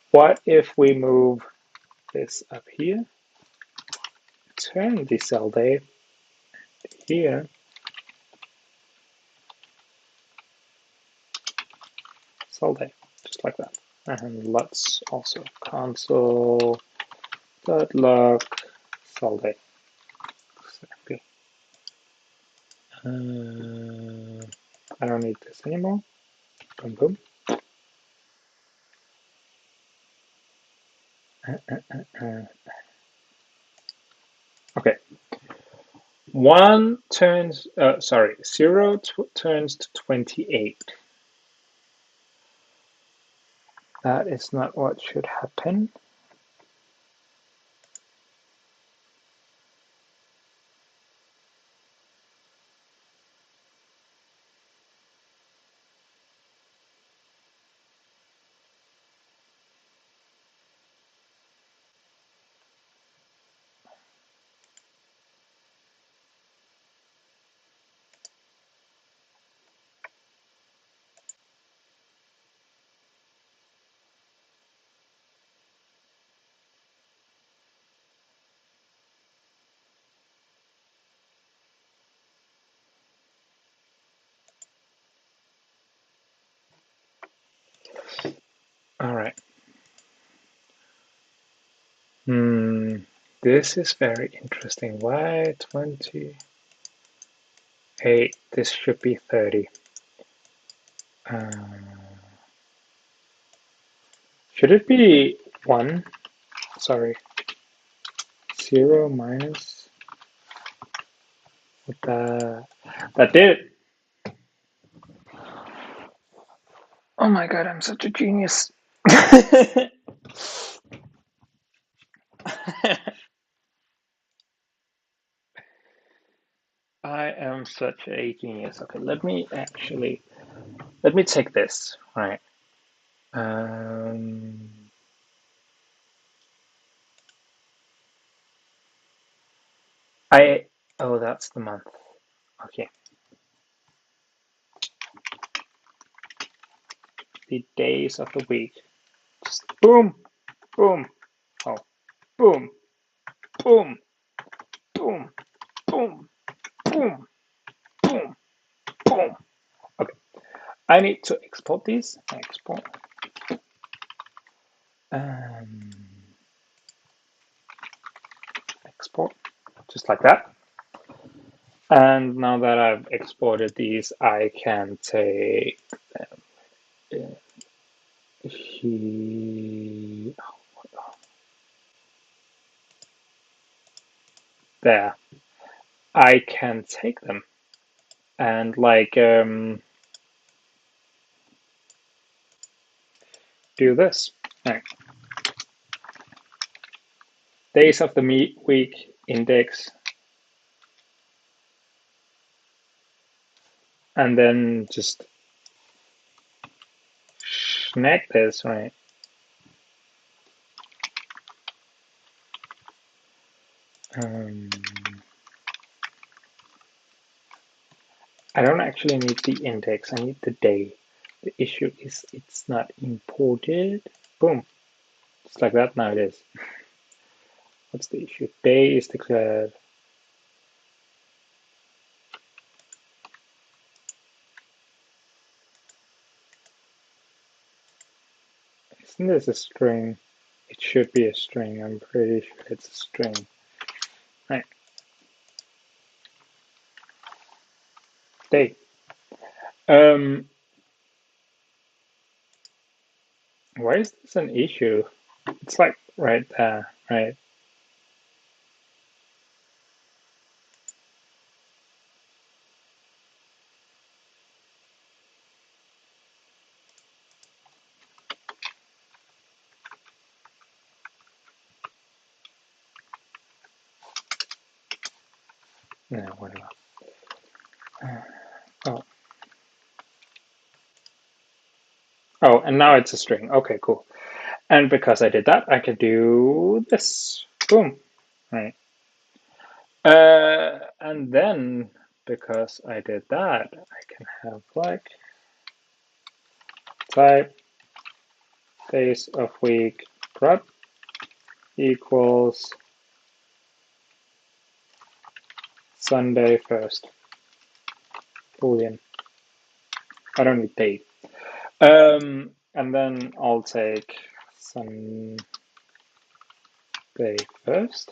What if we move this up here, turn the cell date here, cell date, just like that. And let's also console.log cell date. Exactly. I don't need this anymore. Boom, boom. Okay. 1 turns, 0 turns to 28. That is not what should happen. All right. This is very interesting. Why 28? This should be 30. Should it be 1? Sorry. 0 minus that did. Oh my god, I'm such a genius. I am such a genius. Okay, let me take this, right? Oh, that's the month. Okay. The days of the week. Just boom, boom, oh, boom, boom, boom, boom, boom, boom, boom. Okay. I need to export these. Export. Export. Just like that. And now that I've exported these, I can take there. I can take them and like do this. Right. Days of the week index, and then just snag this, right? I don't actually need the index, I need the day. The issue is it's not imported. Boom. Just like that, now it is. What's the issue? Day is declared. Isn't this a string? It should be a string. I'm pretty sure it's a string. Right. Day. Why is this an issue? It's like right there, right? No, whatever. Oh. Oh, and now it's a string. Okay, cool. And because I did that, I can do this. Boom. Right. And then because I did that, I can have like type days of week prep equals Sunday 1st. Boolean. I don't need date. And then I'll take Sunday 1st.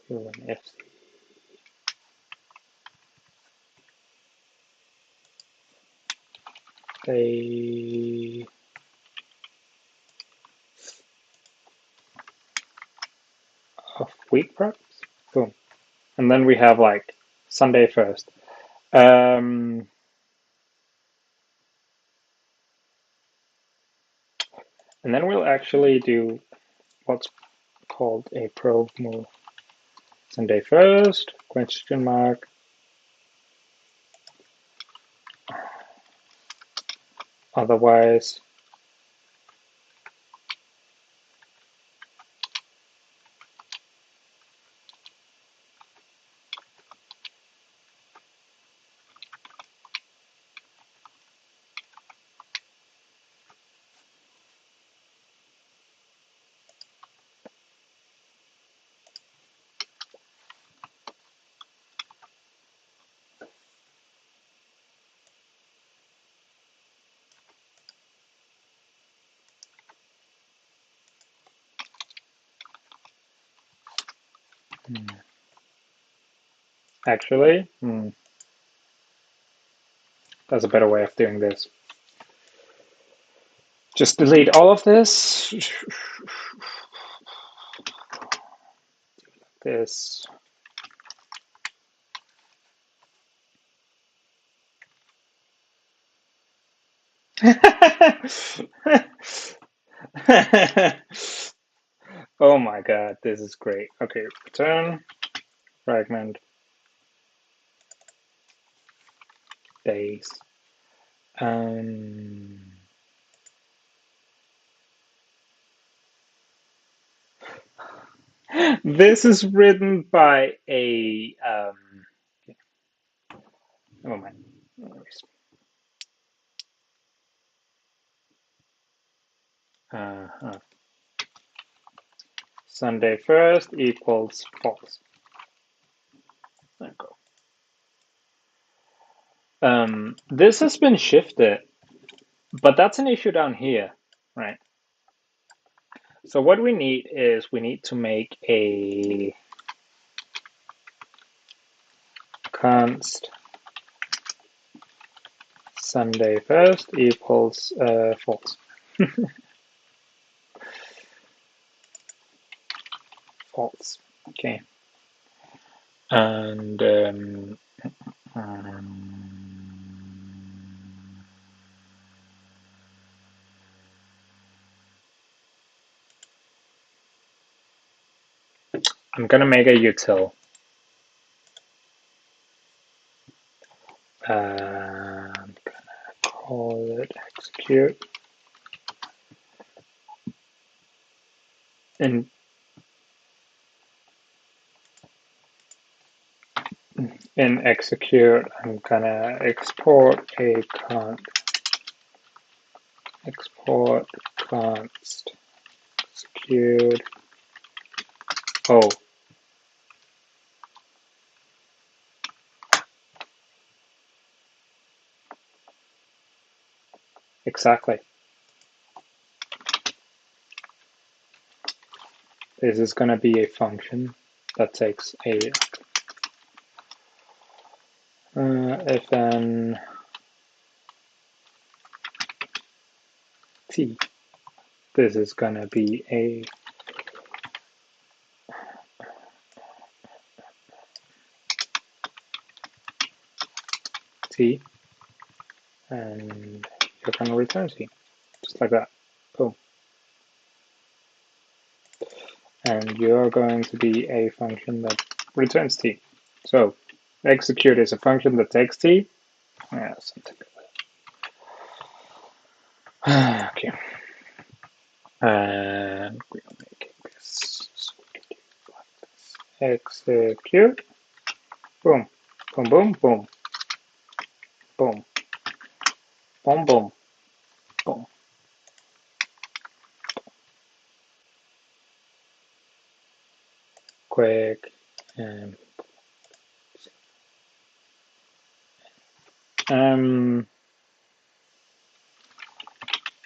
Do an FC. Day of week preps. Boom. And then we have like Sunday 1st. And then we'll actually do what's called a probe move. Sunday 1st, question mark. Otherwise, actually, there's a better way of doing this. Just delete all of this. this. Oh my god, this is great. Okay, return fragment days. This is written by a oh my. Sunday first equals false. There you go. This has been shifted, but that's an issue down here, right? So what we need is we need to make a const Sunday first equals false. False. Okay. And I'm gonna make a util. I'm gonna call it execute. And in execute, I'm gonna export a export const execute. Oh, exactly. This is gonna be a function that takes a if then t. This is gonna be a t, and you're gonna return t, just like that. Boom. And you're going to be a function that returns t. So execute is a function that takes t. Yeah, something like that. Okay. And we're making this so we can do like this. Execute. Boom. Boom, boom, boom. Boom. Boom, boom. Boom. Quick. And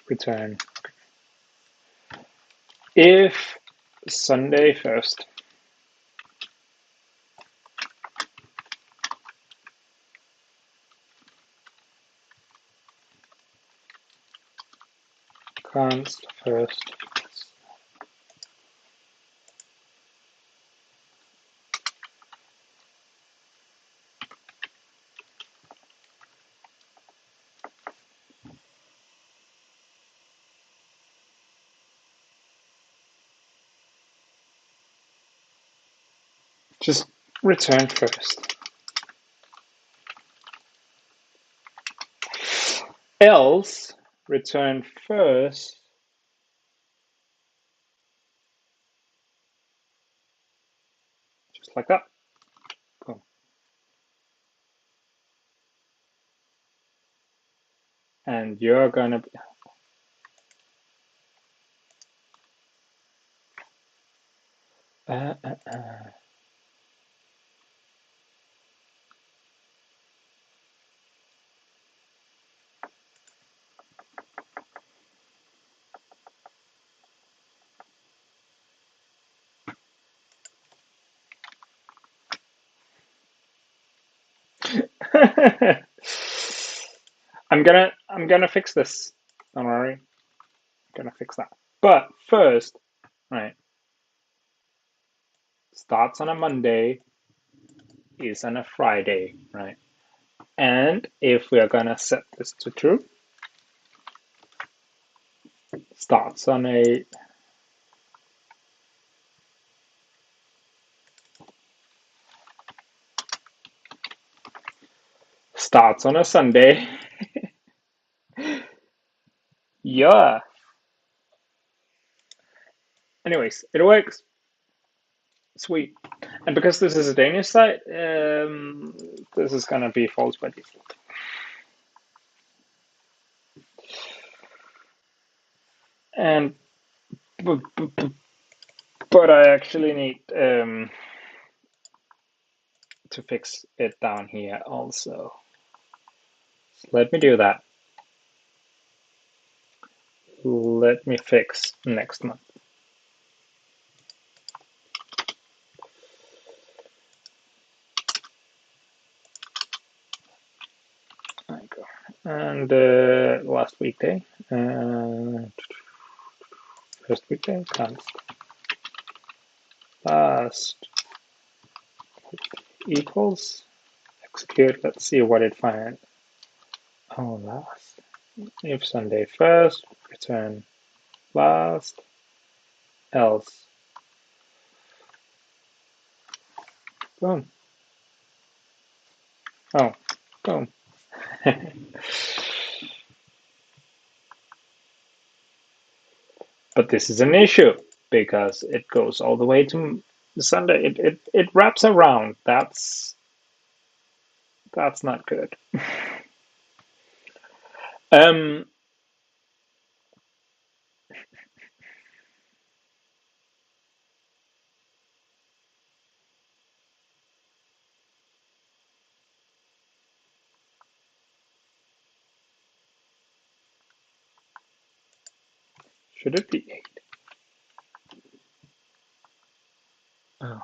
return. If Sunday first const first just return first. Else return first just like that. Boom. And you're gonna be I'm gonna fix this. Don't worry. I'm gonna fix that. But first, right, starts on a Monday, is on a Friday, right? And if we are gonna set this to true, starts on a Sunday. Yeah. Anyways, it works. Sweet. And because this is a Danish site, this is gonna be false by default. And but I actually need to fix it down here also. So let me do that. Let me fix next month. There you go. And last weekday, first weekday, const last equals execute. Let's see what it finds. Oh, last. If Sunday first, return last, else. Boom. Oh, boom. But this is an issue because it goes all the way to Sunday. It wraps around. That's not good. Um, should it be 8? Oh.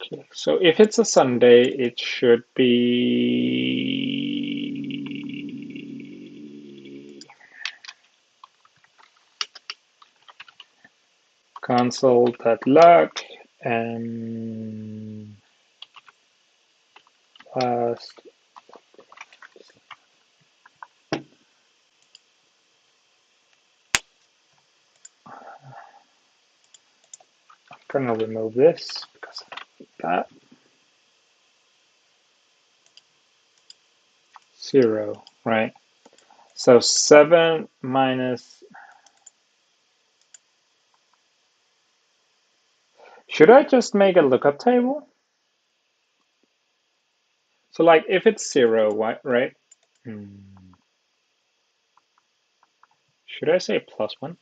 Okay. So if it's a Sunday, it should be console.log and last. I'm gonna remove this because I don't need that. 0, right? So 7 minus. Should I just make a lookup table? So like if it's 0, right? Should I say +1?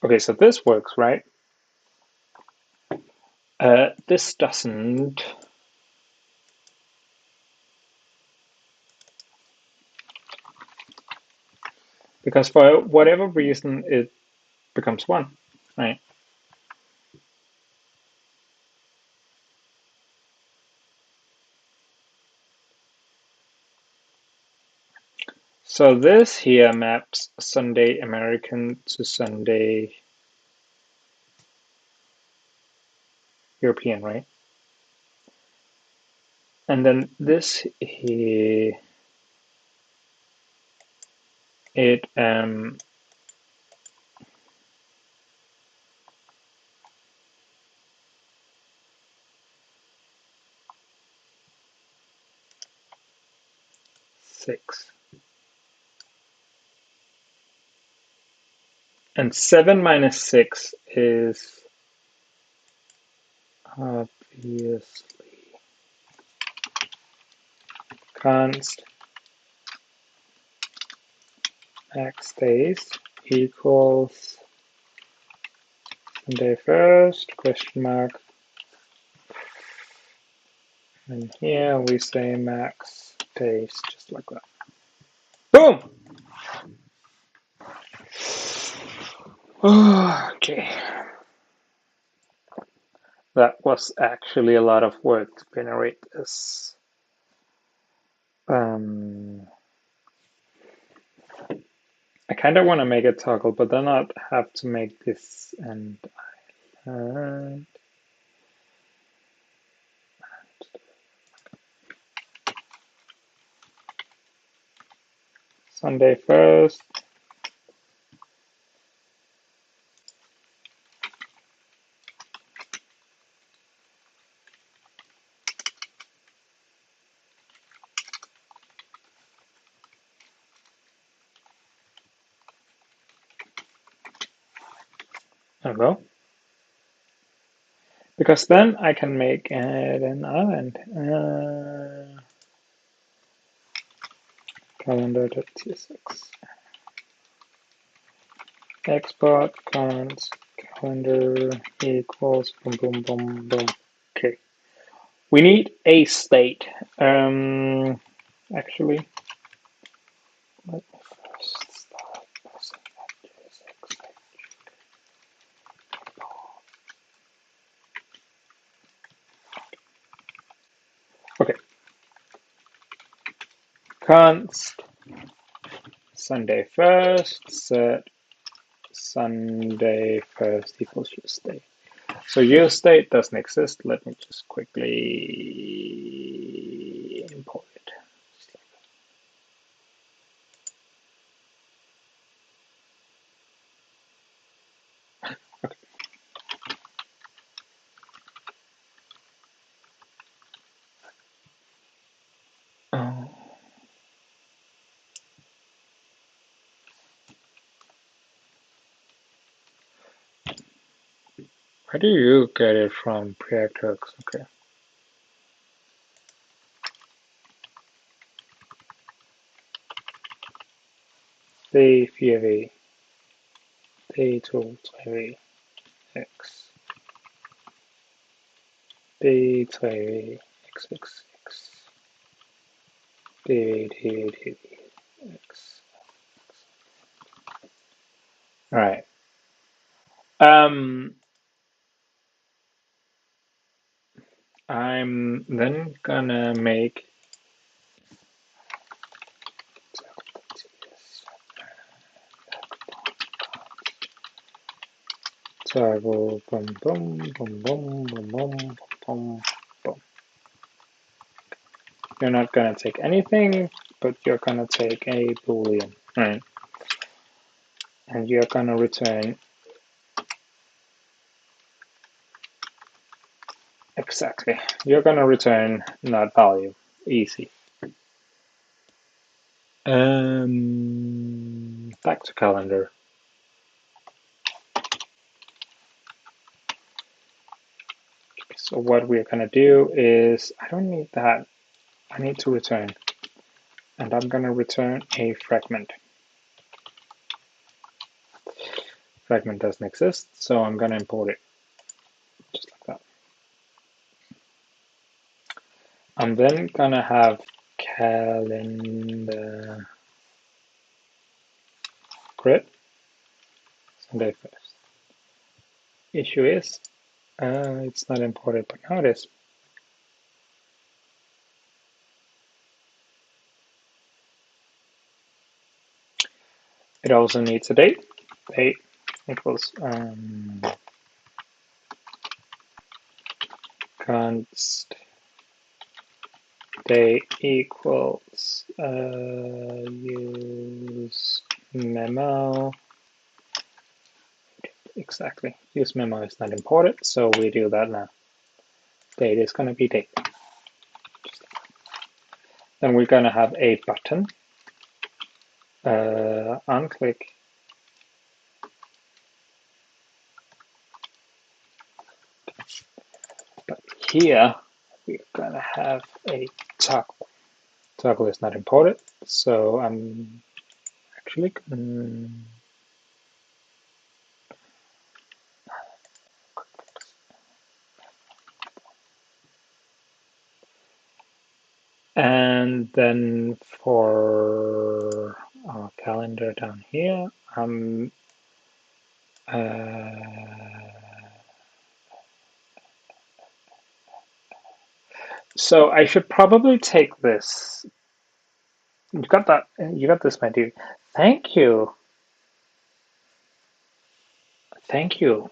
Okay, so this works, right? This doesn't. Because for whatever reason, it becomes 1, right? So this here maps Sunday American to Sunday European, right? And then this here, it 6. And 7 minus 6 is obviously const max days equals Sunday 1st, question mark. And here we say max days, just like that. Boom! Okay. That was actually a lot of work to generate this. I kind of want to make a toggle, but then I'd have to make this and Sunday 1st. There we go. Because then I can make it an island. Calender.tsx. Export const calendar equals boom, boom, boom, boom. Okay. We need a state. Actually, let me first start passing that JSX. Okay. Const Sunday 1st set Sunday 1st equals use state. So use state doesn't exist. Let me just quickly import it. Okay. Where do you get it from, Preactux? Okay. D4V, D2V, X, D2V, XX, D, X. All right. I'm then gonna make toggle boom boom boom boom boom boom boom boom. You're not gonna take anything, but you're gonna take a boolean, right? And you're gonna return exactly. You're gonna return not value. Easy. Back to calendar. So what we're gonna do is, I don't need that. I need to return, and I'm gonna return a fragment. Fragment doesn't exist, so I'm gonna import it, just like that. I'm then gonna have calendar grid Sunday 1st. Issue is it's not imported, but now it is. It also needs a date. Date equals const date equals use memo. Exactly. Use memo is not imported, so we do that now. Date is going to be date. Then we're going to have a button unclick. But here we're gonna have a toggle. Toggle is not imported, so I'm actually and then for our calendar down here, so I should probably take this. You got that? You got this, my dude. Thank you. Thank you.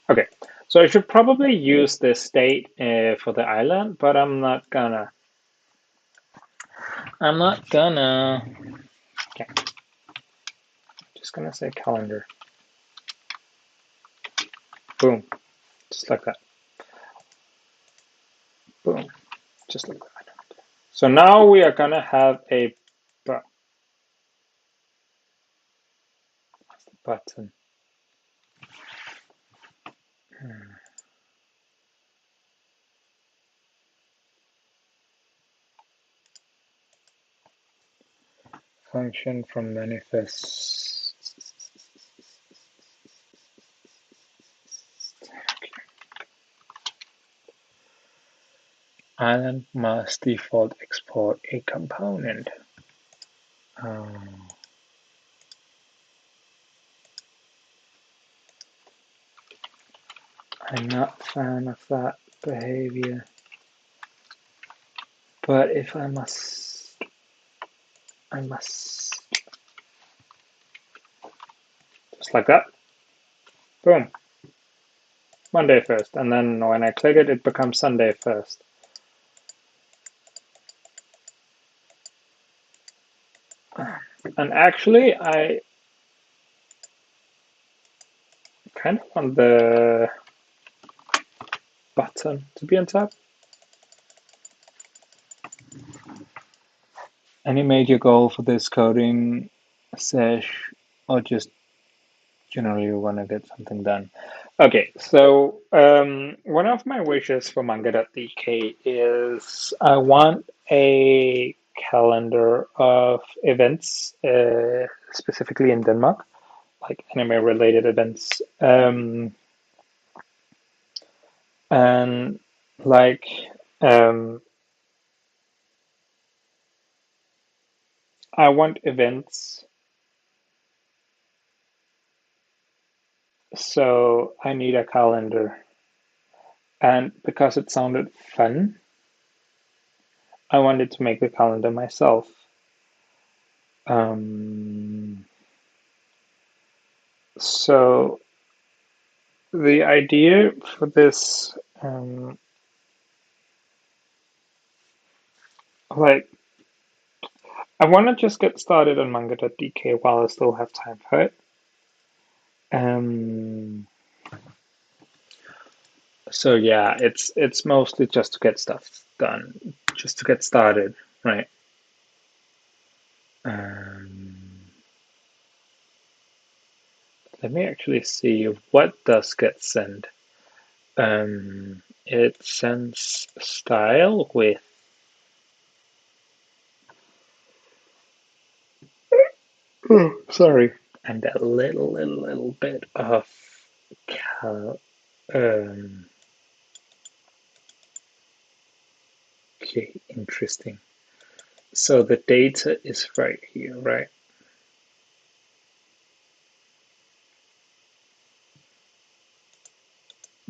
Okay, so I should probably use this state for the island, but I'm not gonna. I'm not gonna. Okay, just gonna say calendar. Boom, just like that. Boom, just like that. So now we are gonna have a button. Function from manifest. Island must default export a component. I'm not a fan of that behavior. But if I must, just like that. Boom. Monday first. And then when I click it, it becomes Sunday first. And actually, I kind of want the button to be on top. Any major goal for this coding sesh, or just generally want to get something done? Okay, so one of my wishes for Manga.DK is I want a calendar of events, specifically in Denmark, like anime-related events, and like I want events, so I need a calendar. And because it sounded fun, I wanted to make the calendar myself. So the idea for this, like, I want to just get started on Manga.DK while I still have time for it. So yeah, it's mostly just to get stuff done, just to get started, right? Let me actually see what does get sent. It sends style with sorry, and a little bit of cal. Okay, interesting. So the data is right here, right?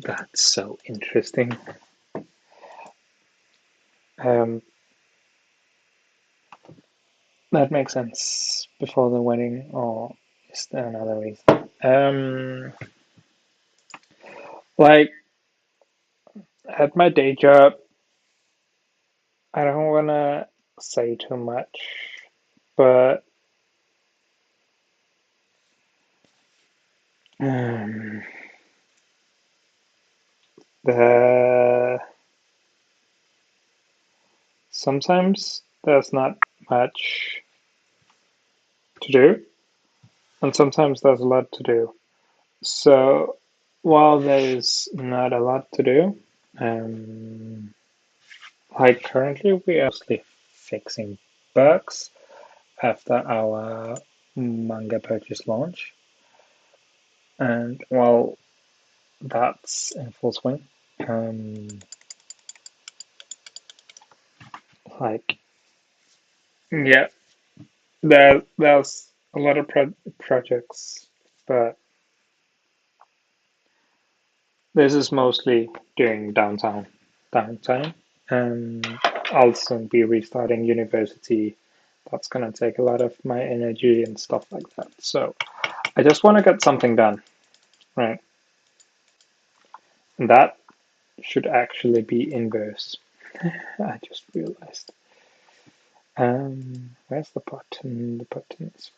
That's so interesting. That makes sense. Before the wedding, or is there another reason? Like at my day job, I don't wanna say too much, but the sometimes there's not much to do, and sometimes there's a lot to do. So while there's not a lot to do, um, like currently we are mostly fixing bugs after our manga purchase launch, and well, that's in full swing. Um, like yeah, there's a lot of projects, but this is mostly during downtime. I'll soon be restarting university. That's gonna take a lot of my energy and stuff like that. So I just want to get something done, right? And that should actually be inverse. I just realized. Where's the button? The button is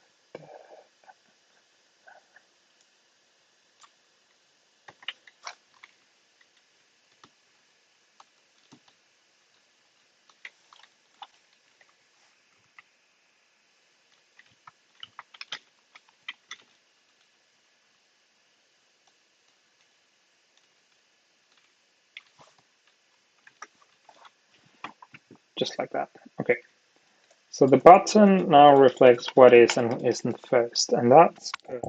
just like that. Okay. So the button now reflects what is and isn't first, and that's good.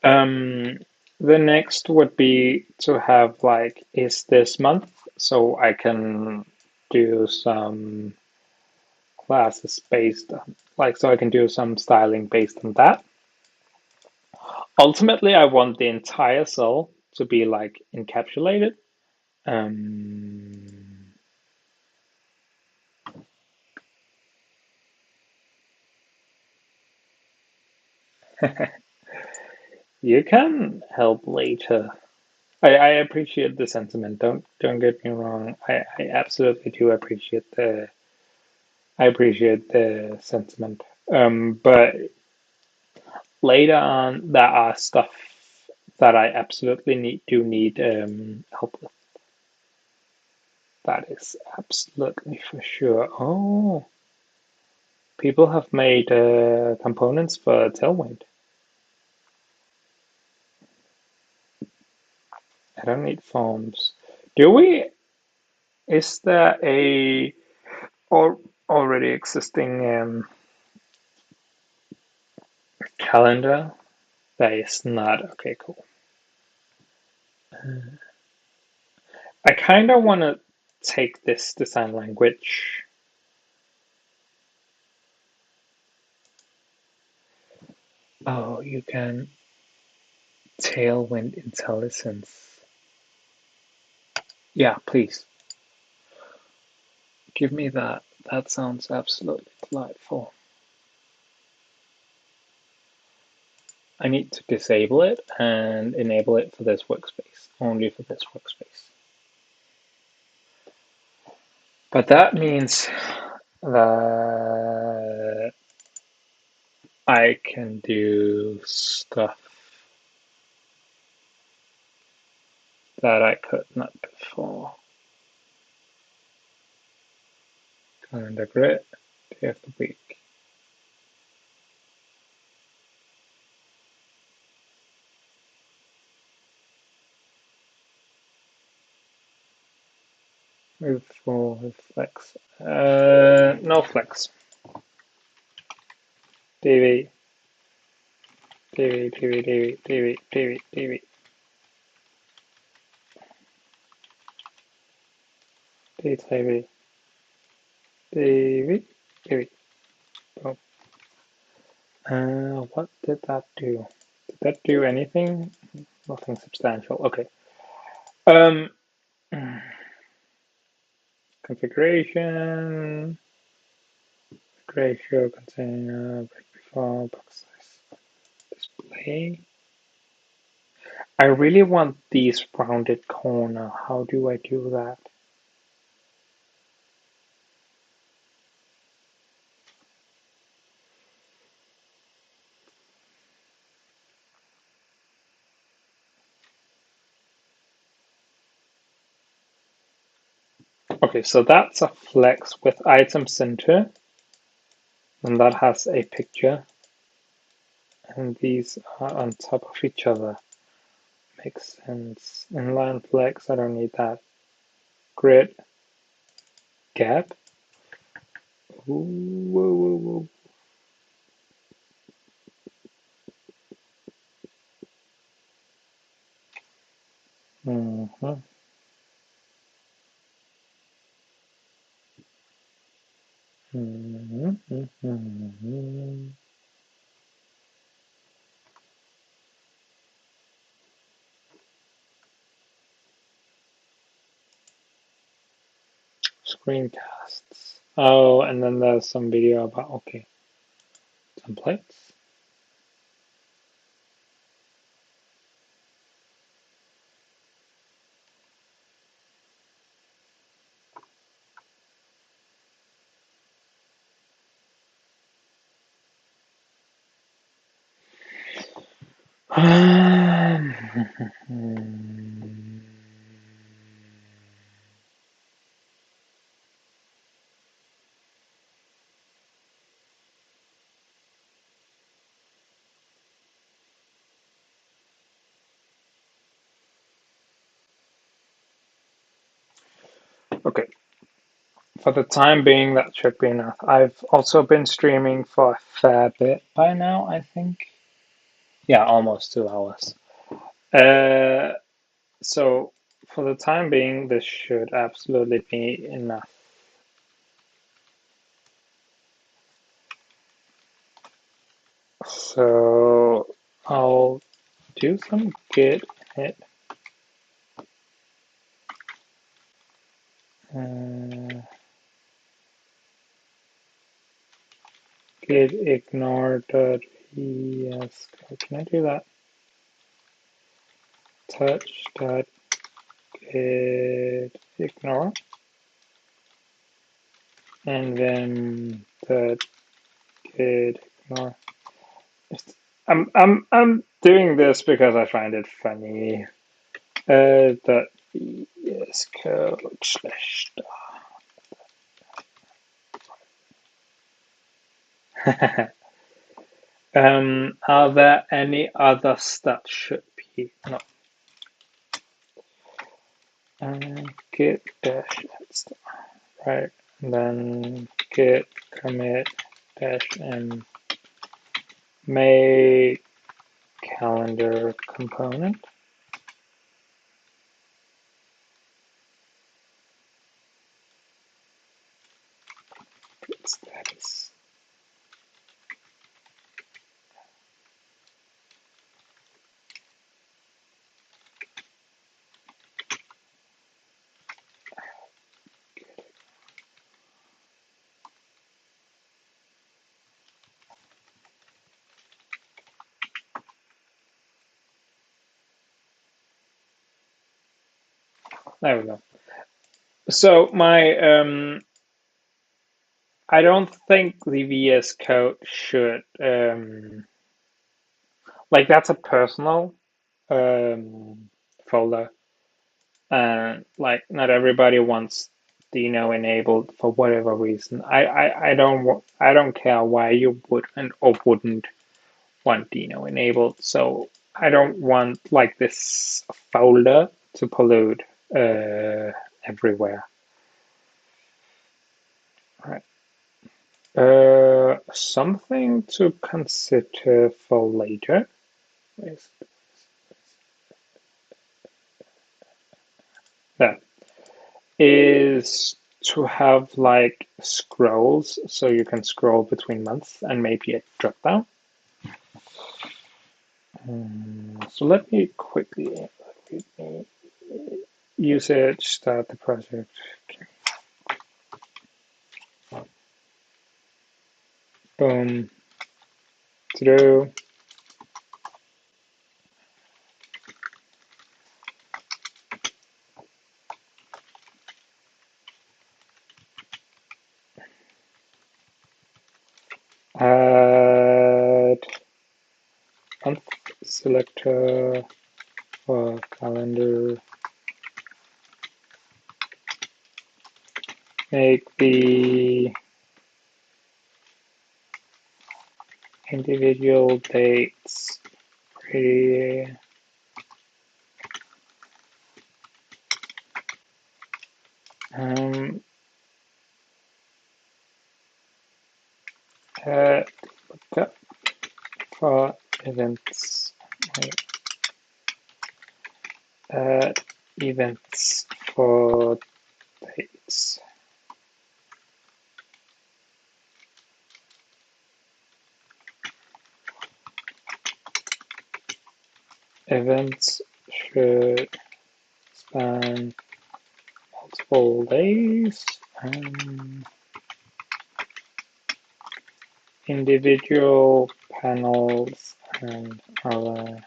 Um, the next would be to have like is this month, so I can do some classes based on like so I can do some styling based on that. Ultimately, I want the entire cell to be like encapsulated. Um, you can help later. I appreciate the sentiment. Don't get me wrong. I absolutely do appreciate the sentiment. But later on, there are stuff that I absolutely need help with. That is absolutely for sure. Oh, people have made components for tailwind. I don't need foams. Do we? Is there a or already existing calendar that is not okay? Cool. I kind of want to take this design language. Oh, you can tailwind intelligence. Yeah, please give me that. That sounds absolutely delightful. I need to disable it and enable it for this workspace, only for this workspace. But that means that I can do stuff that I could not before. Calendar grid, day of the week. Move for flex. No flex. TV, TV, TV, TV, TV, TV, TV. TV, TV, TV. Oh. What did that do? Did that do anything? Nothing substantial. Okay. Um, configuration, ratio, container, break before, box size, display. I really want these rounded corner. How do I do that? Okay, so that's a flex with item center. and that has a picture, and these are on top of each other. Makes sense. Inline flex, I don't need that. Grid, gap. Ooh, whoa, whoa, whoa. Mm-hmm. Mm-hmm. Mm-hmm. Screencasts. Oh, and then there's some video about, okay, templates. Okay, for the time being, that should be enough. I've also been streaming for a fair bit by now, I think. Yeah, almost 2 hours. So for the time being, this should absolutely be enough. So I'll do some git hit. Git ignore.ves. Can I do that? Touch.git ignore. And then the git ignore. I'm doing this because I find it funny. That VS Code slash star. Are there any others that should be no? Git dash star, right? And then git commit dash and make calendar component. Git status. There we go. So my I don't think the VS Code should like that's a personal folder, and like not everybody wants deno enabled for whatever reason. I don't care why you would and or wouldn't want deno enabled. So I don't want like this folder to pollute everywhere. Right. Something to consider for later is that is to have like scrolls so you can scroll between months and maybe a drop down. So let me quickly usage start the project. Okay. Boom. To do. Add month selector for calendar. Make the individual dates pretty for events events for dates. Events should span multiple days. Individual panels and other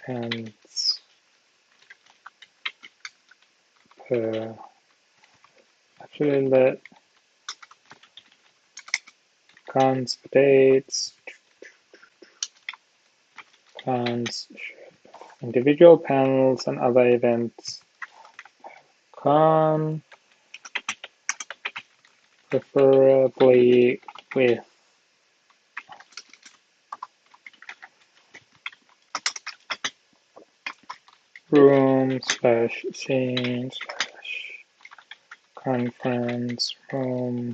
events per. Actually, let cons for dates. Cons individual panels and other events. Con preferably with room/scene/conference room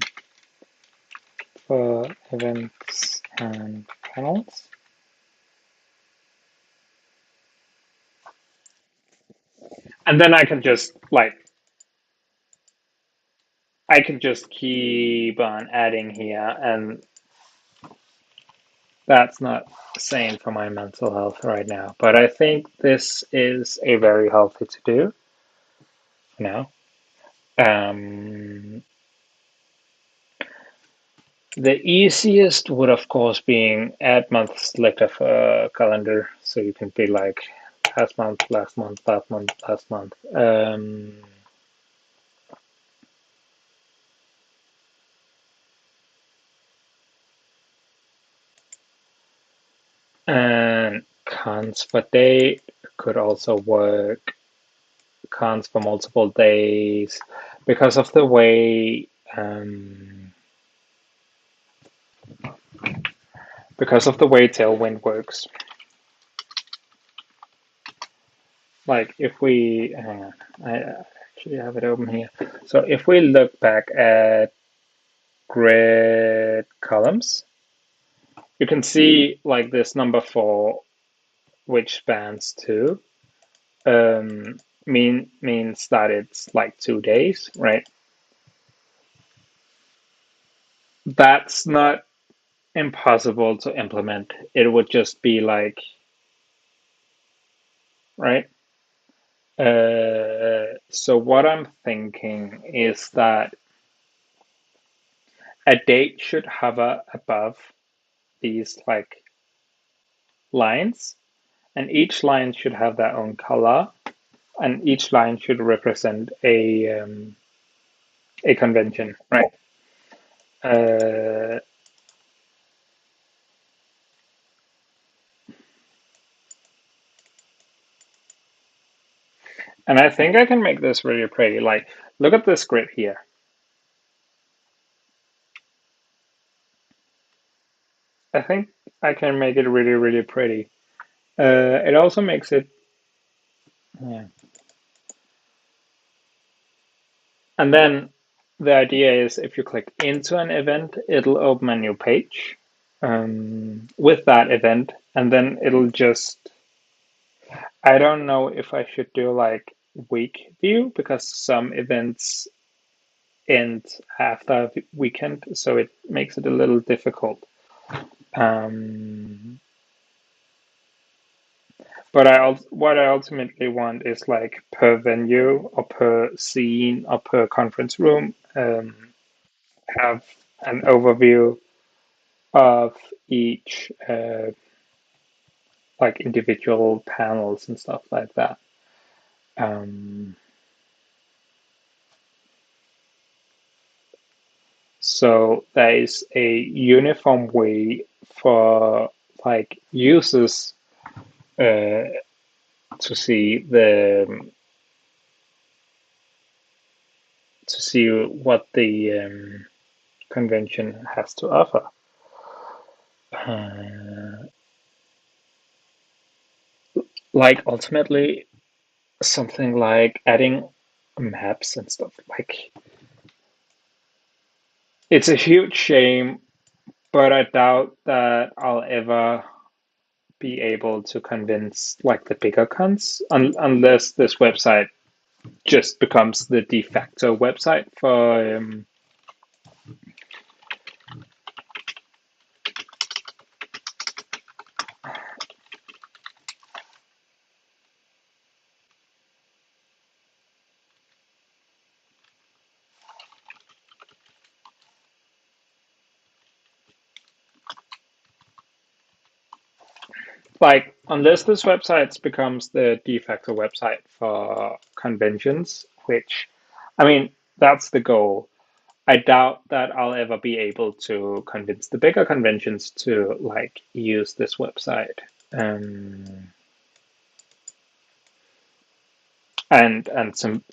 for events and panels. And then I can just keep on adding here, and that's not sane for my mental health right now. But I think this is a very healthy to do now. The easiest would, of course, being add month selector for calendar, so you can be like last month, last month, last month, last month. And cons for date could also work. Cons for multiple days because of the way tailwind works. Like if we hang on, I actually have it open here. So if we look back at grid columns, you can see like this number 4, which spans 2, means that it's like 2 days, right? That's not impossible to implement. It would just be like, right? So what I'm thinking is that a date should hover above these like lines, and each line should have their own color, and each line should represent a convention, right? And I think I can make this really pretty. Like, look at this grid here. I think I can make it really, really pretty. It also makes it, yeah. And then the idea is if you click into an event, it'll open a new page with that event, and then it'll just, I don't know if I should do like week view because some events end after weekend, so it makes it a little difficult. But what I ultimately want is like per venue or per scene or per conference room, have an overview of each like individual panels and stuff like that. So there is a uniform way for like users to see what the convention has to offer. Uh, like ultimately, something like adding maps and stuff. Like it's a huge shame, but I doubt that I'll ever be able to convince like the bigger cons unless this website just becomes the de facto website for like unless this website becomes the de facto website for conventions, which I mean that's the goal. I doubt that I'll ever be able to convince the bigger conventions to like use this website um, and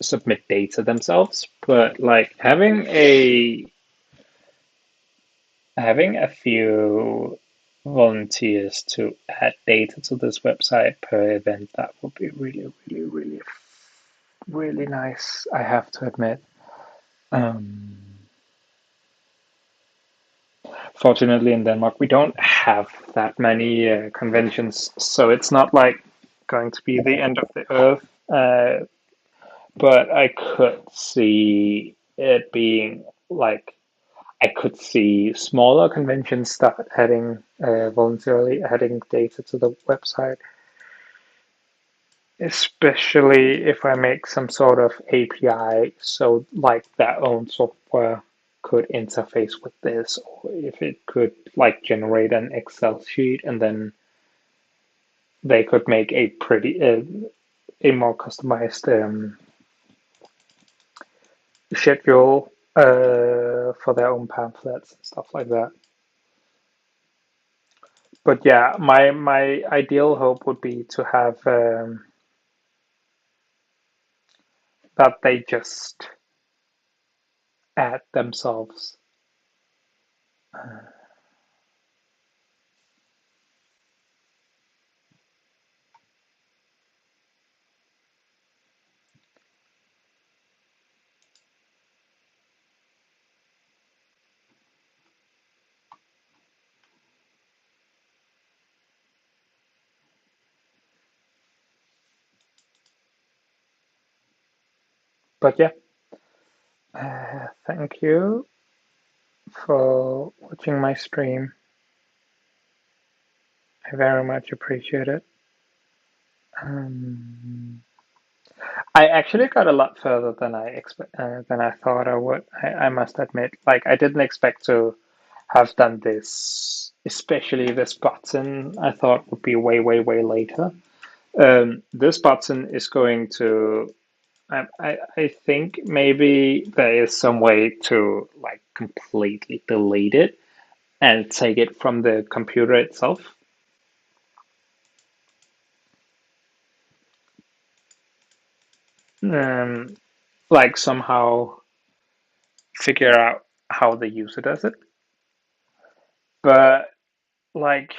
submit data themselves. But like having a few volunteers to add data to this website per event, that would be really, really, really, really nice, I have to admit. Um, Fortunately, in Denmark, we don't have that many conventions, so it's not like going to be the end of the earth. But I could see it being like I could see smaller conventions start adding voluntarily adding data to the website, especially if I make some sort of API so like their own software could interface with this, or if it could like generate an Excel sheet and then they could make a pretty a more customized schedule for their own pamphlets and stuff like that. But yeah, my ideal hope would be to have that they just add themselves. But yeah, thank you for watching my stream. I very much appreciate it. Um, I actually got a lot further than I thought I would. I must admit, like I didn't expect to have done this, especially this button. I thought would be way, way, way later. This button is going to. I think maybe there is some way to like completely delete it and take it from the computer itself. Um, like somehow figure out how the user does it. But like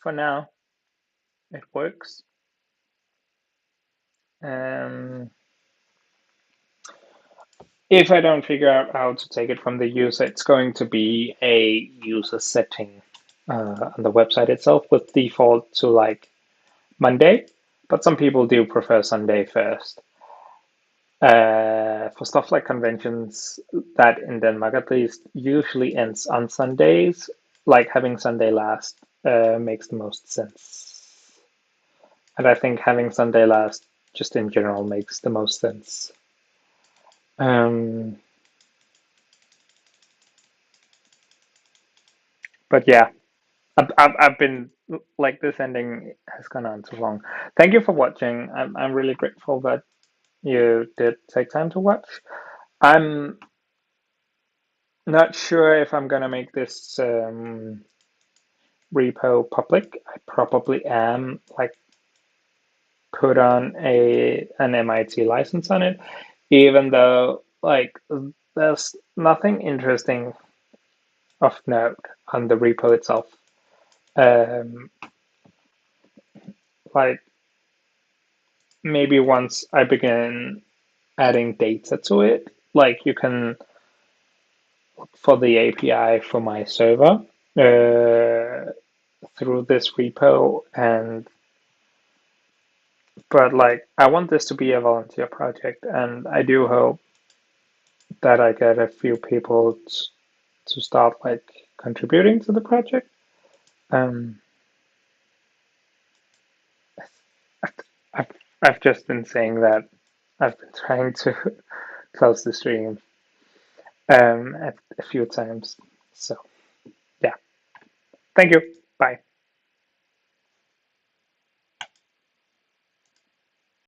for now, it works. Um, if I don't figure out how to take it from the user, it's going to be a user setting on the website itself with default to like Monday, but some people do prefer Sunday first. For stuff like conventions that in Denmark at least usually ends on Sundays, like having Sunday last makes the most sense. And I think having Sunday last just in general makes the most sense. Um, but yeah, I've been like this ending has gone on too long. Thank you for watching. I'm really grateful that you did take time to watch. I'm not sure if I'm gonna make this repo public. I probably am like put on a an MIT license on it, even though like there's nothing interesting of note on the repo itself. Um, like maybe once I begin adding data to it, like you can for the API for my server through this repo, and but like I want this to be a volunteer project, and I do hope that I get a few people to start like contributing to the project. Um, I've, I've I've just been saying that I've been trying to close the stream a few times. So yeah, thank you. Bye.